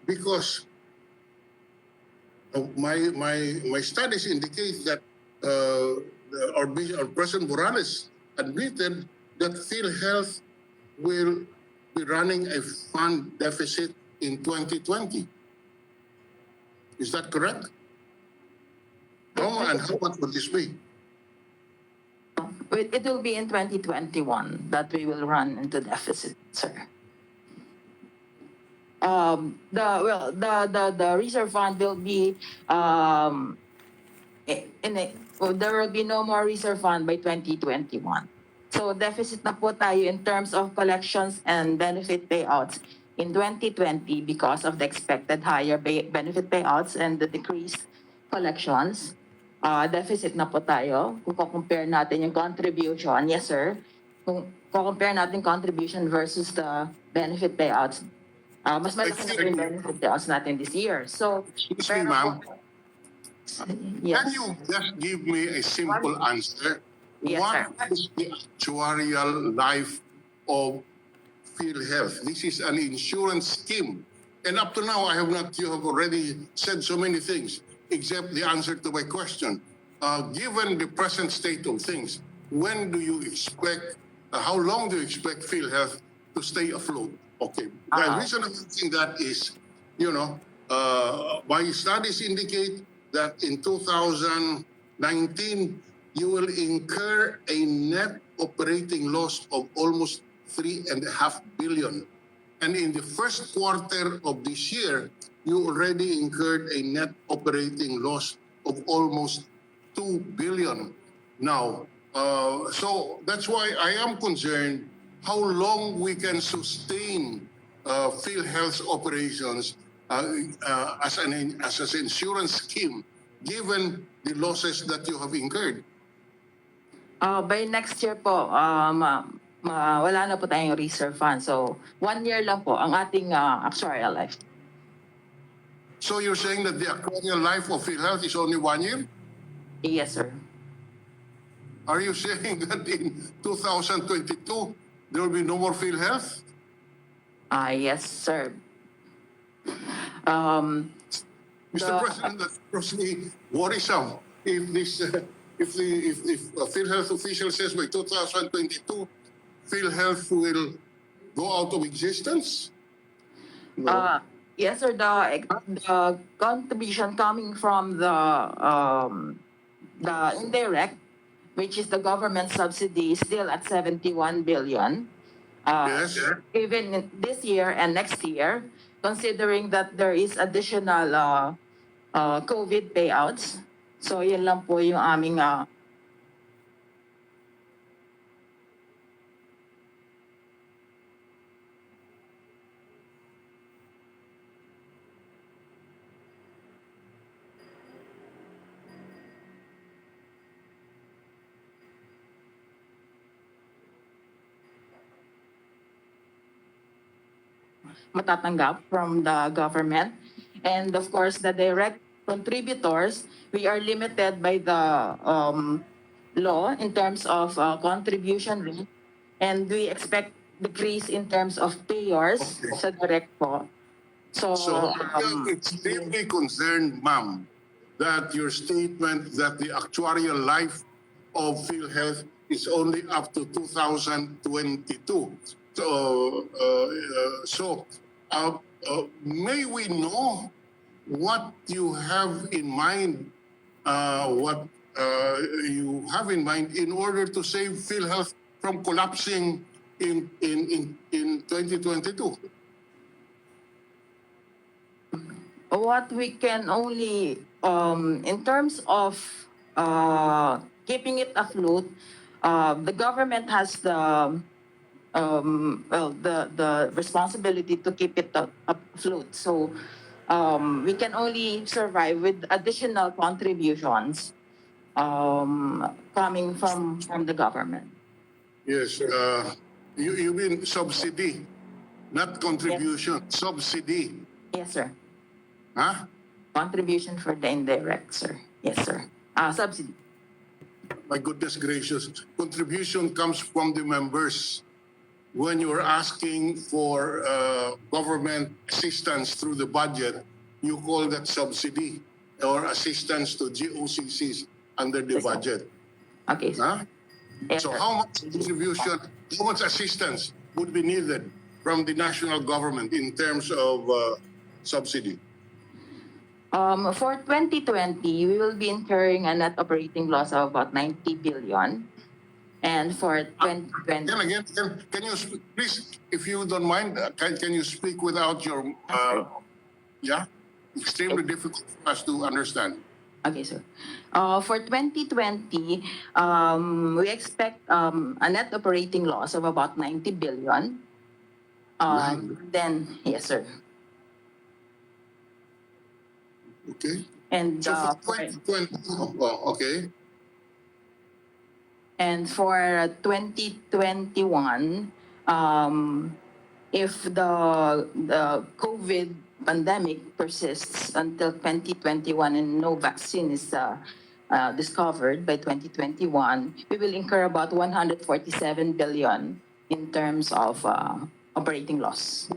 Because my studies indicate that our President Morales admitted that PhilHealth will be running a fund deficit in 2020. Is that correct? And how much would this be? It will be in 2021 that we will run into deficit, sir. The reserve fund will be there will be no more reserve fund by 2021. So deficit na po tayo in terms of collections and benefit payouts in 2020 because of the expected higher benefit payouts and the decreased collections. Deficit na po tayo. Kung compare natin yung contribution, yes sir, kung compare natin contribution versus the benefit payouts, mas malaki na yung benefit payouts natin this year. So, Excuse me, ma'am. Yes. Can you just give me a simple answer? Yes, What sir. is the actuarial life of PhilHealth? This is an insurance scheme. And up to now, you have already said so many things, except the answer to my question. Given the present state of things, when do you expect, how long do you expect PhilHealth to stay afloat? Okay. The reason I'm asking that is, my studies indicate that in 2019, you will incur a net operating loss of almost 3.5 billion. And in the first quarter of this year, you already incurred a net operating loss of almost 2 billion. Now, so that's why I am concerned how long we can sustain PhilHealth's operations as an insurance scheme, given the losses that you have incurred. By next year po, wala na po tayong reserve fund. So, 1 year lang po ang ating actuarial life. So you're saying that the actuarial life of PhilHealth is only 1 year? Yes, sir. Are you saying that in 2022, there will be no more PhilHealth? Yes, sir. Mr. President, that's grossly worrisome. If PhilHealth official says by 2022, PhilHealth will go out of existence? No. Yes, sir. The contribution coming from the indirect, which is the government subsidy, is still at 71 billion. Yes. Even this year and next year, considering that there is additional COVID payouts. So, yun lang po yung aming matatanggap from the government. And of course, the direct contributors, we are limited by the law in terms of contribution rate. And we expect decrease in terms of payers sa direct po. So it's deeply concerned, ma'am, that your statement that the actuarial life of PhilHealth is only up to 2022. So, may we know what you have in mind, in order to save PhilHealth from collapsing in 2022? What we can only, in terms of keeping it afloat, the government has the responsibility to keep it afloat. So we can only survive with additional contributions coming from the government. Yes, you mean subsidy, not contribution, yes. Subsidy. Yes, sir. Huh? Contribution for the indirect, sir. Yes, sir. Subsidy. My goodness gracious. Contribution comes from the members. when you were asking for government assistance through the budget, you call that subsidy or assistance to GOCCs under the budget. Okay, sir. Huh? Yes, So sir. how much distribution, how much assistance would be needed from the national government in terms of subsidy? For 2020, we will be incurring a net operating loss of about 90 billion. And for 2020, Again, can you please, if you don't mind, can you speak without your, yeah? Extremely difficult for us to understand. okay, sir. For 2020, we expect a net operating loss of about 90 billion. Then, yes, sir. Okay. And So for 2020, okay. And for 2021, if the COVID pandemic persists until 2021 and no vaccine is discovered by 2021, we will incur about 147 billion in terms of operating loss.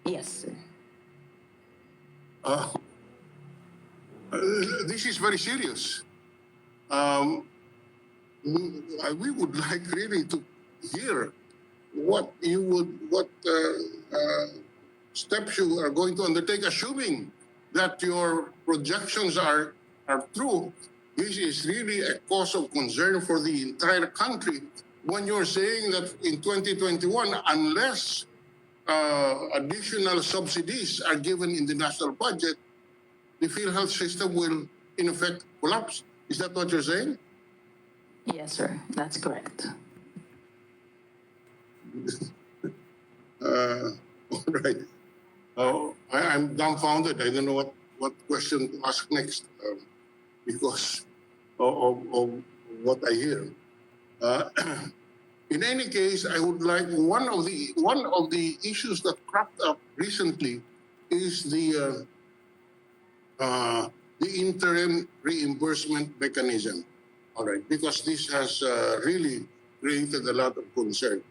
Yes, sir. This is very serious. We would like really to hear what steps you are going to undertake, assuming that your projections are true. This is really a cause of concern for the entire country when you're saying that in 2021, unless additional subsidies are given in the national budget, the Philhealth system will, in effect, collapse. Is that what you're saying? Yes, sir. That's correct. All right. I'm dumbfounded. I don't know what question to ask next because of what I hear. In any case, I would like one of the issues that cropped up recently is the interim reimbursement mechanism. All right, because this has really created a lot of concern.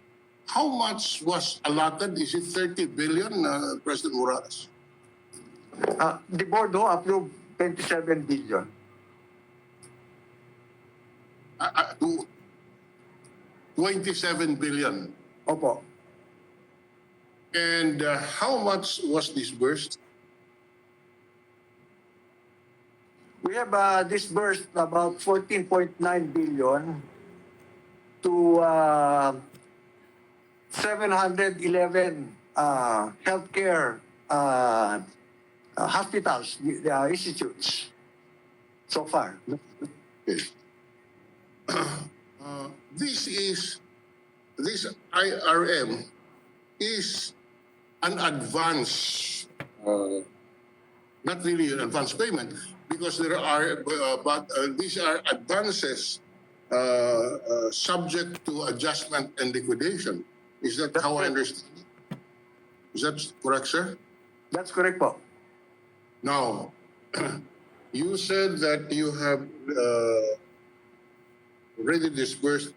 How much was allotted? Is it 30 billion, President Morales? The board approved 27 billion. 27 billion. Opo. And how much was disbursed? We have disbursed about 14.9 billion to 711 healthcare hospitals, institutes so far. Okay. This IRM is an advance, not really an advance payment, because there are, these are advances subject to adjustment and liquidation. Is that how I understand? Is that correct, sir? That's correct, po. Now, you said that you have already disbursed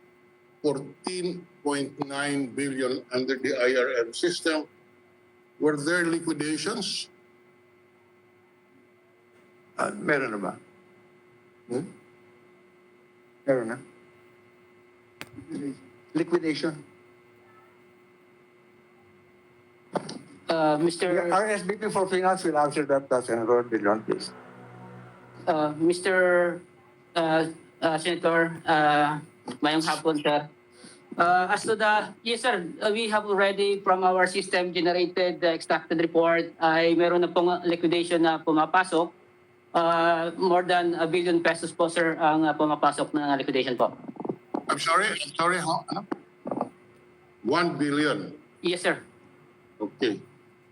14.9 billion under the IRM system. Were there liquidations? Meron na ba? Meron na. Liquidation. Mr. RSVP for Finance will answer that, Senator Dillon, please. Mr. Senator, mayong hapon, sir. As to the, yes sir, we have already from our system generated the extracted report ay meron na pong liquidation na pumapasok. More than 1 billion pesos po sir ang pumapasok na liquidation po. I'm sorry, how? 1 billion. Yes sir. Okay.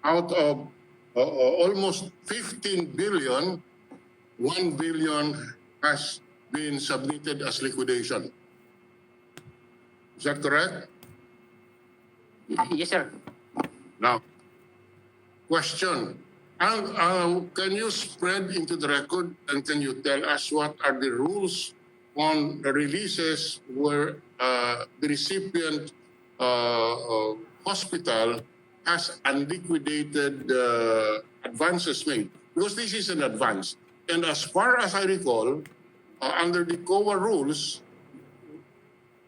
Out of almost 15 billion, 1 billion has been submitted as liquidation. Is that correct? Yes sir. Now, question. Can you spread into the record and can you tell us what are the rules on the releases where the recipient hospital has unliquidated advances made, because this is an advance. And as far as I recall, under the COA rules,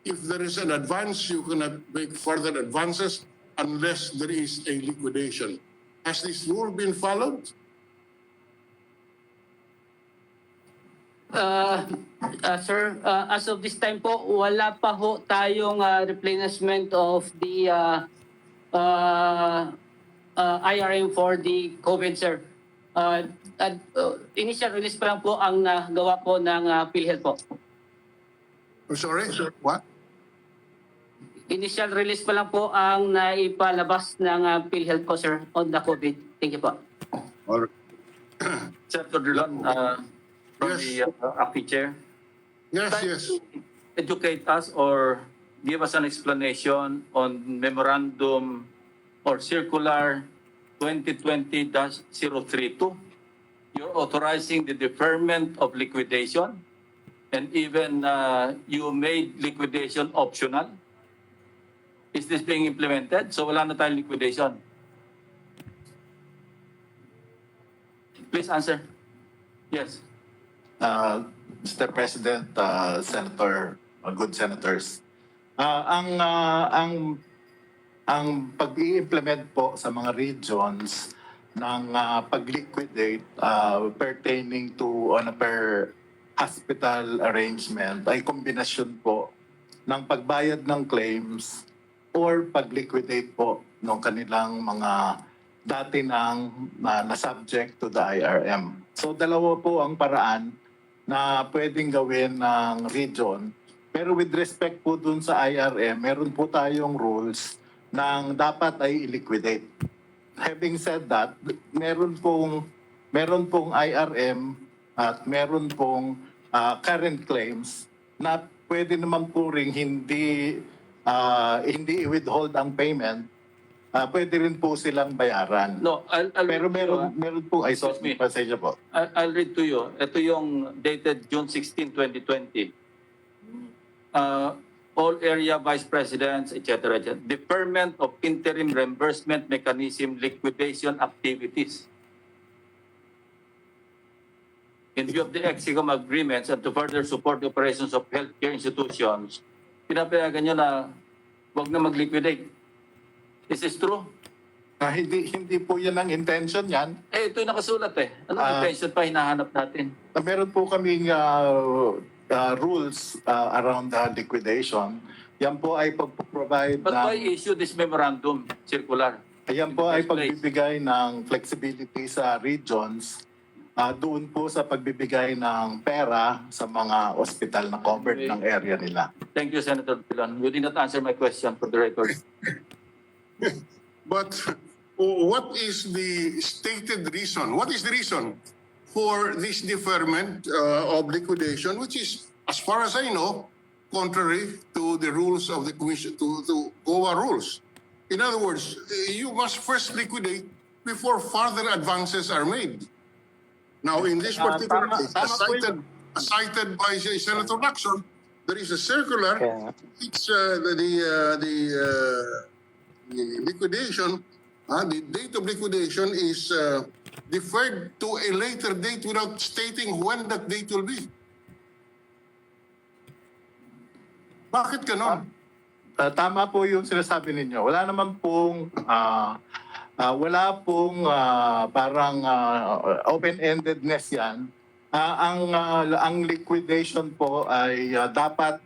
if there is an advance, you cannot make further advances unless there is a liquidation. Has this rule been followed? Sir, as of this time po, wala pa ho tayong replenishment of the IRM for the COVID, sir. Initial release pa lang po ang nagawa po ng Philhealth po. I'm sorry, what? Initial release pa lang po ang naipalabas ng Philhealth po, sir, on the COVID. Thank you po. Or, Senator Drilon, from Yes. the acting chair. yes. Educate us or give us an explanation on memorandum or circular 2020-032. You're authorizing the deferment of liquidation, and even you made liquidation optional. Is this being implemented? So wala na tayong liquidation. Please answer. Yes. Mr. President, Senator, good senators. Ang pag-i-implement po sa mga regions ng pag-liquidate pertaining to on a per hospital arrangement ay kombinasyon po ng pagbayad ng claims or pag-liquidate po ng kanilang mga dati nang na-subject to the IRM. So dalawa po ang paraan na pwedeng gawin ng region. Pero with respect po dun sa IRM, meron po tayong rules na dapat ay i-liquidate. Having said that, meron pong IRM at meron pong current claims na pwede naman po ring hindi i-withhold ang payment. Pwede rin po silang bayaran. No, I'll Pero meron po, ay Excuse me. pasensya po. I'll read to you. Ito yung dated June 16, 2020. All area vice presidents, etc. Deferment of interim reimbursement mechanism liquidation activities. In view of the EXICOM agreements and to further support the operations of healthcare institutions, pinapayagan nyo na huwag na mag-liquidate. Is this true? Hindi po yan ang intention yan. Ito yung nakasulat eh. Anong intention pa hinahanap natin? Meron po kaming rules around the liquidation. Yan po ay pag-provide But why ng... issue this memorandum circular? Yan po ay First place. pagbibigay ng flexibility sa regions. Doon po sa pagbibigay ng pera sa mga hospital na covered ng area nila. Thank you, Senator Pilon. You did not answer my question for the record. But what is the stated reason? What is the reason for this deferment of liquidation, which is, as far as I know, contrary to the rules of the Commission, to COA rules? In other words, you must first liquidate before further advances are made. Now, in this particular case, as cited by Senator Lacson, there is a circular. It's the liquidation. The date of liquidation is deferred to a later date without stating when that date will be. Bakit ganon? Tama po yung sinasabi ninyo. Wala naman pong parang open-endedness yan. Ang liquidation po ay dapat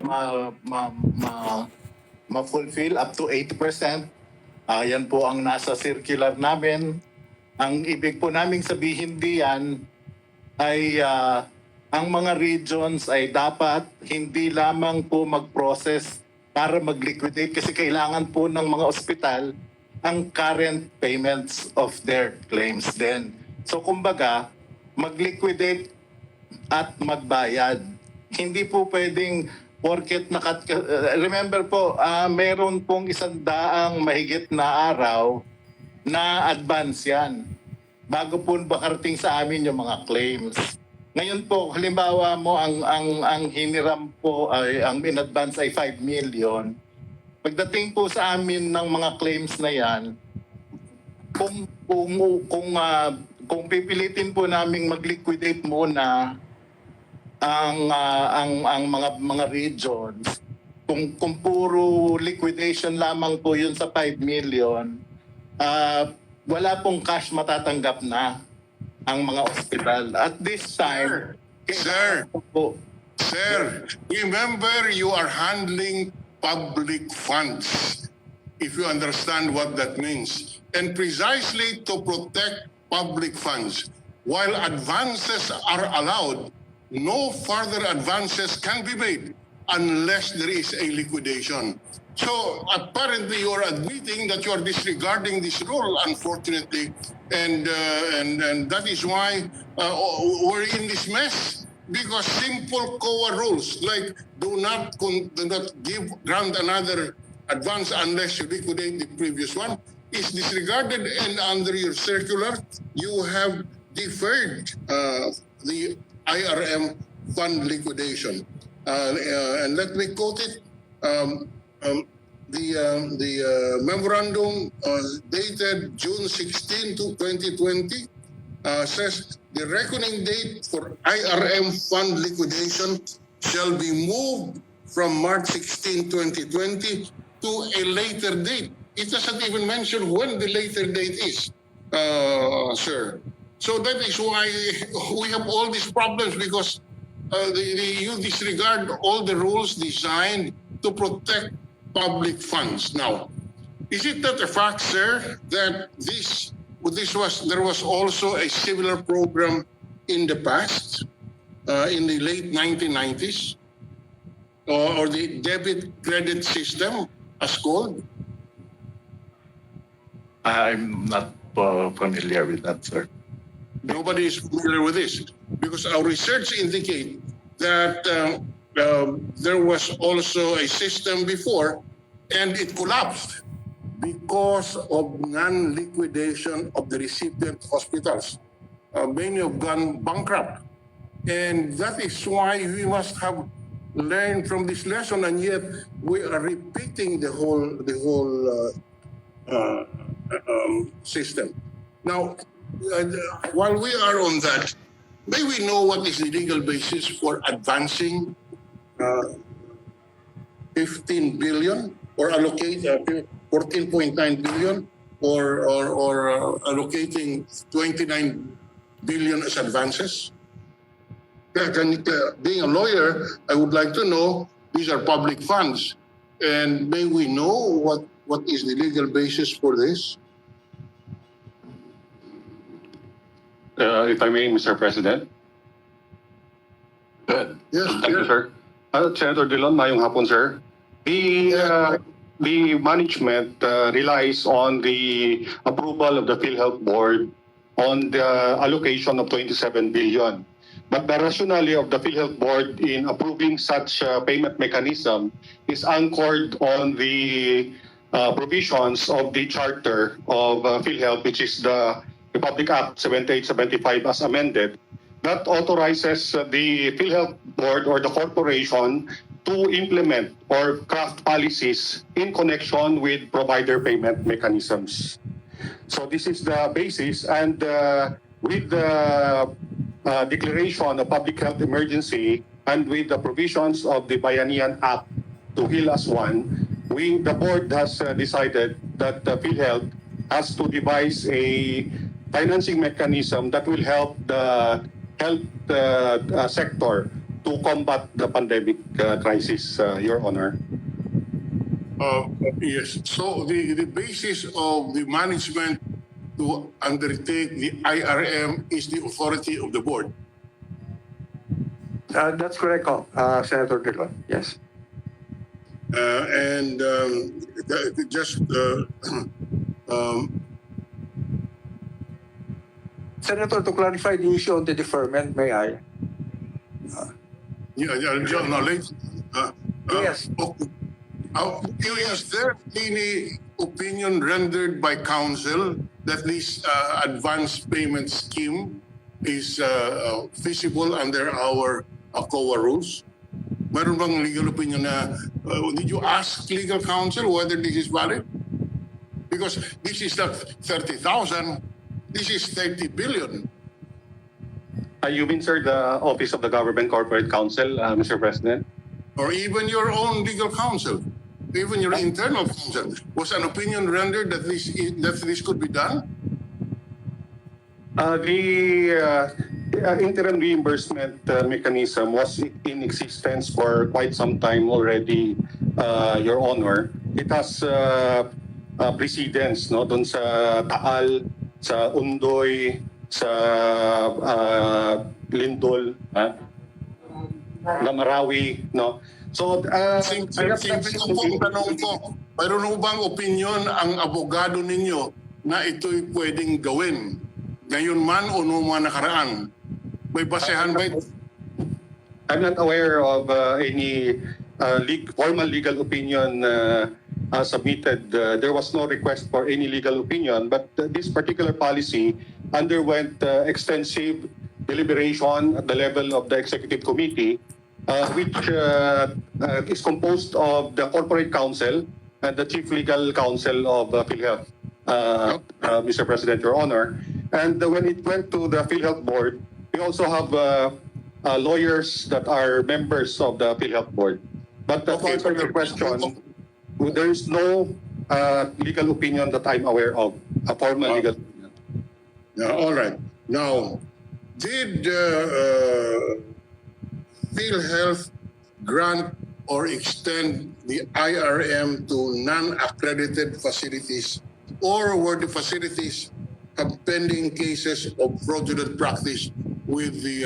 ma-fulfill up to 80%. Yan po ang nasa circular namin. Ang ibig po naming sabihin diyan ay ang mga regions ay dapat hindi lamang po mag-process para mag-liquidate kasi kailangan po ng mga ospital ang current payments of their claims din. So kumbaga, mag-liquidate at magbayad. Hindi po pwedeng porket remember po, meron pong 100 mahigit na araw na advance yan. Bago po bakarating sa amin yung mga claims. Ngayon po, halimbawa mo ang hiniram po ay ang in advance ay 5 million. pagdating po sa amin ng mga claims na yan, kung pipilitin po naming mag-liquidate muna ang mga regions, kung puro liquidation lamang po yun sa 5 million, wala pong cash matatanggap na ang mga ospital. At this time, Sir, remember you are handling public funds, if you understand what that means. And precisely to protect public funds, while advances are allowed, no further advances can be made unless there is a liquidation. So apparently you are admitting that you are disregarding this rule, unfortunately, and that is why we're in this mess. Because simple COA rules like do not grant another advance unless you liquidate the previous one is disregarded, and under your circular you have deferred the IRM fund liquidation. And let me quote it. The memorandum dated June 16 to 2020 says the reckoning date for IRM fund liquidation shall be moved from March 16, 2020 to a later date. It doesn't even mention when the later date is, sir. So that is why we have all these problems, because you disregard all the rules designed to protect public funds. Now, is it not a fact, sir, that there was also a similar program in the past, in the late 1990s, or the debit credit system as called? I'm not familiar with that, sir. Nobody is familiar with this, because our research indicate that there was also a system before, and it collapsed because of non-liquidation of the recipient hospitals. Many have gone bankrupt, and that is why we must have learned from this lesson, and yet we are repeating the whole system. Now, while we are on that, may we know what is the legal basis for advancing 15 billion or allocate 14.9 billion or allocating 29 billion as advances? Being a lawyer, I would like to know, these are public funds, and may we know what is the legal basis for this? If I may, Mr. President. Yes, Thank you, sir. Senator Dillon, mayong hapon, sir. The management relies on the approval of the Philhealth Board on the allocation of 27 billion. But the rationale of the Philhealth Board in approving such payment mechanism is anchored on the provisions of the charter of Philhealth, which is the Republic Act 7875 as amended, that authorizes the Philhealth Board or the corporation to implement or craft policies in connection with provider payment mechanisms. So this is the basis, and with the declaration of public health emergency and with the provisions of the Bayanihan Act to heal as one, the board has decided that Philhealth has to devise a financing mechanism that will help the health sector to combat the pandemic crisis, Your Honor. Yes. So the basis of the management to undertake the IRM is the authority of the board. That's correct, Senator Dillon. Yes. And just Senator, to clarify the issue on the deferment, may I? no, late. Yes. Is there any opinion rendered by counsel that this advance payment scheme is feasible under our COA rules? Mayroon bang legal opinion na, did you ask legal counsel whether this is valid? Because this is not 30,000, this is 30 billion. You mean, sir, the Office of the Government Corporate Counsel, Mr. President? Or even your own legal counsel, even your internal counsel, was an opinion rendered that this could be done? The interim reimbursement mechanism was in existence for quite some time already, Your Honor. It has precedence, no, dun sa Taal, sa Undoy, sa Lindol, na Marawi, no. So, Simple lang po ang tanong ko, mayroon bang opinion ang abogado ninyo na ito'y pwedeng gawin? Ngayon man o noong mga nakaraan? May basehan ba ito? I'm not aware of any formal legal opinion submitted. There was no request for any legal opinion, but this particular policy underwent extensive deliberation at the level of the Executive Committee, which is composed of the Corporate Counsel and the Chief Legal Counsel of Philhealth, Mr. President, Your Honor. And when it went to the Philhealth Board, we also have lawyers that are members of the Philhealth Board. But to answer your question, there is no legal opinion that I'm aware of, a formal legal opinion. All right. Now, did Philhealth grant or extend the IRM to non-accredited facilities, or were the facilities pending cases of fraudulent practice with the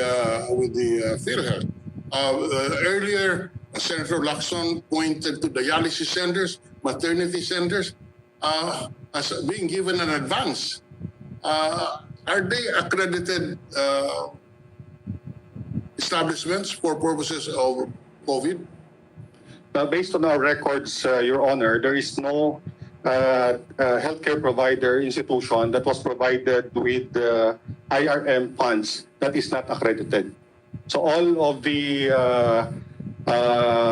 Philhealth? Earlier, Senator Lacson pointed to dialysis centers, maternity centers, as being given an advance. Are they accredited establishments for purposes of COVID? Based on our records, Your Honor, there is no healthcare provider institution that was provided with IRM funds that is not accredited. So all of the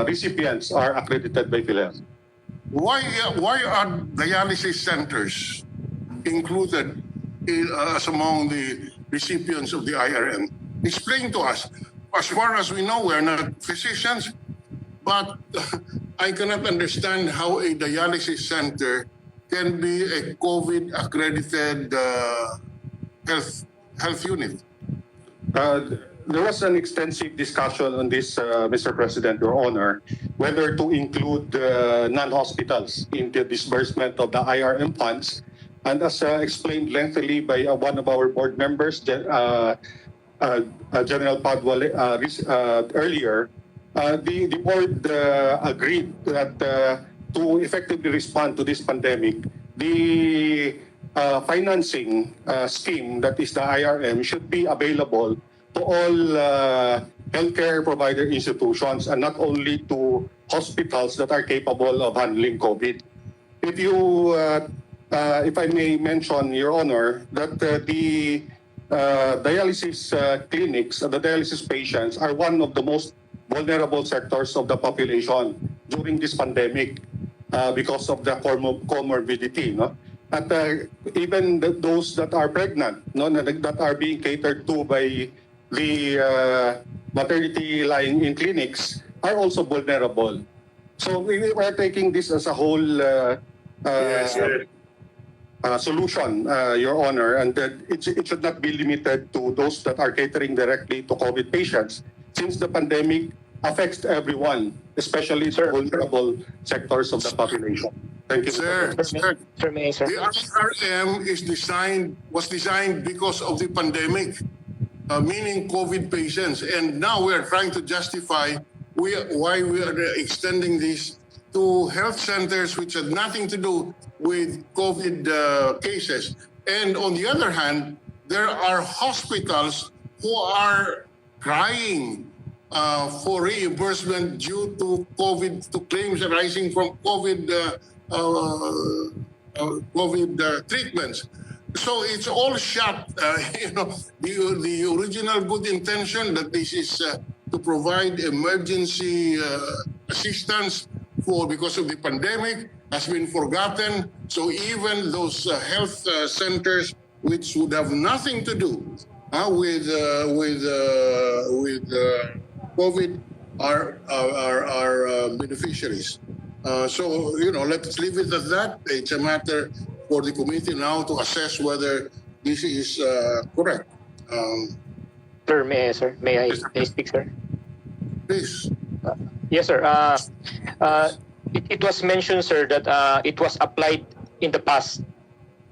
recipients are accredited by Philhealth. Why are dialysis centers included as among the recipients of the IRM? Explain to us. As far as we know, we're not physicians, but I cannot understand how a dialysis center can be a COVID-accredited health unit. There was an extensive discussion on this, Mr. President, Your Honor, whether to include non-hospitals in the disbursement of the IRM funds. And as explained lengthily by one of our board members, General Padua, earlier, the board agreed that to effectively respond to this pandemic, the financing scheme, that is the IRM, should be available to all healthcare provider institutions and not only to hospitals that are capable of handling COVID. If you, if I may mention, Your Honor, that the dialysis clinics, the dialysis patients are one of the most vulnerable sectors of the population during this pandemic because of the comorbidity. No? At even those that are pregnant, no, that are being catered to by the maternity lying in clinics are also vulnerable. So we are taking this as a whole solution, Your Honor, and that it should not be limited to those that are catering directly to COVID patients, since the pandemic affects everyone, especially the vulnerable sectors of the population. Thank you, Sir. Sir, may I, sir? The IRM was designed because of the pandemic, meaning COVID patients, and now we are trying to justify why we are extending this to health centers which had nothing to do with COVID cases. And on the other hand, there are hospitals who are crying for reimbursement due to COVID, to claims arising from COVID treatments. So it's all shot. The original good intention that this is to provide emergency assistance because of the pandemic has been forgotten. So even those health centers which would have nothing to do with COVID are beneficiaries. So let's leave it at that. It's a matter for the committee now to assess whether this is correct. Sir, may I speak, sir? Please. Yes, sir. It was mentioned, sir, that it was applied in the past.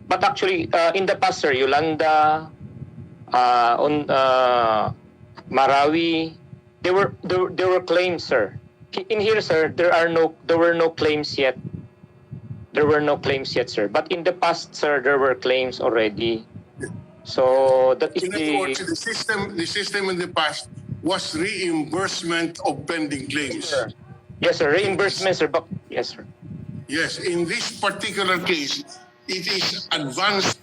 But actually, in the past, sir, Yolanda, on Marawi, there were claims, sir. In here, sir, there were no claims yet. There were no claims yet, sir. But in the past, sir, there were claims already. So that is In other words, the system in the past was reimbursement of pending claims. Yes, sir. Reimbursement, sir. But yes, sir. Yes, in this particular case, it is advanced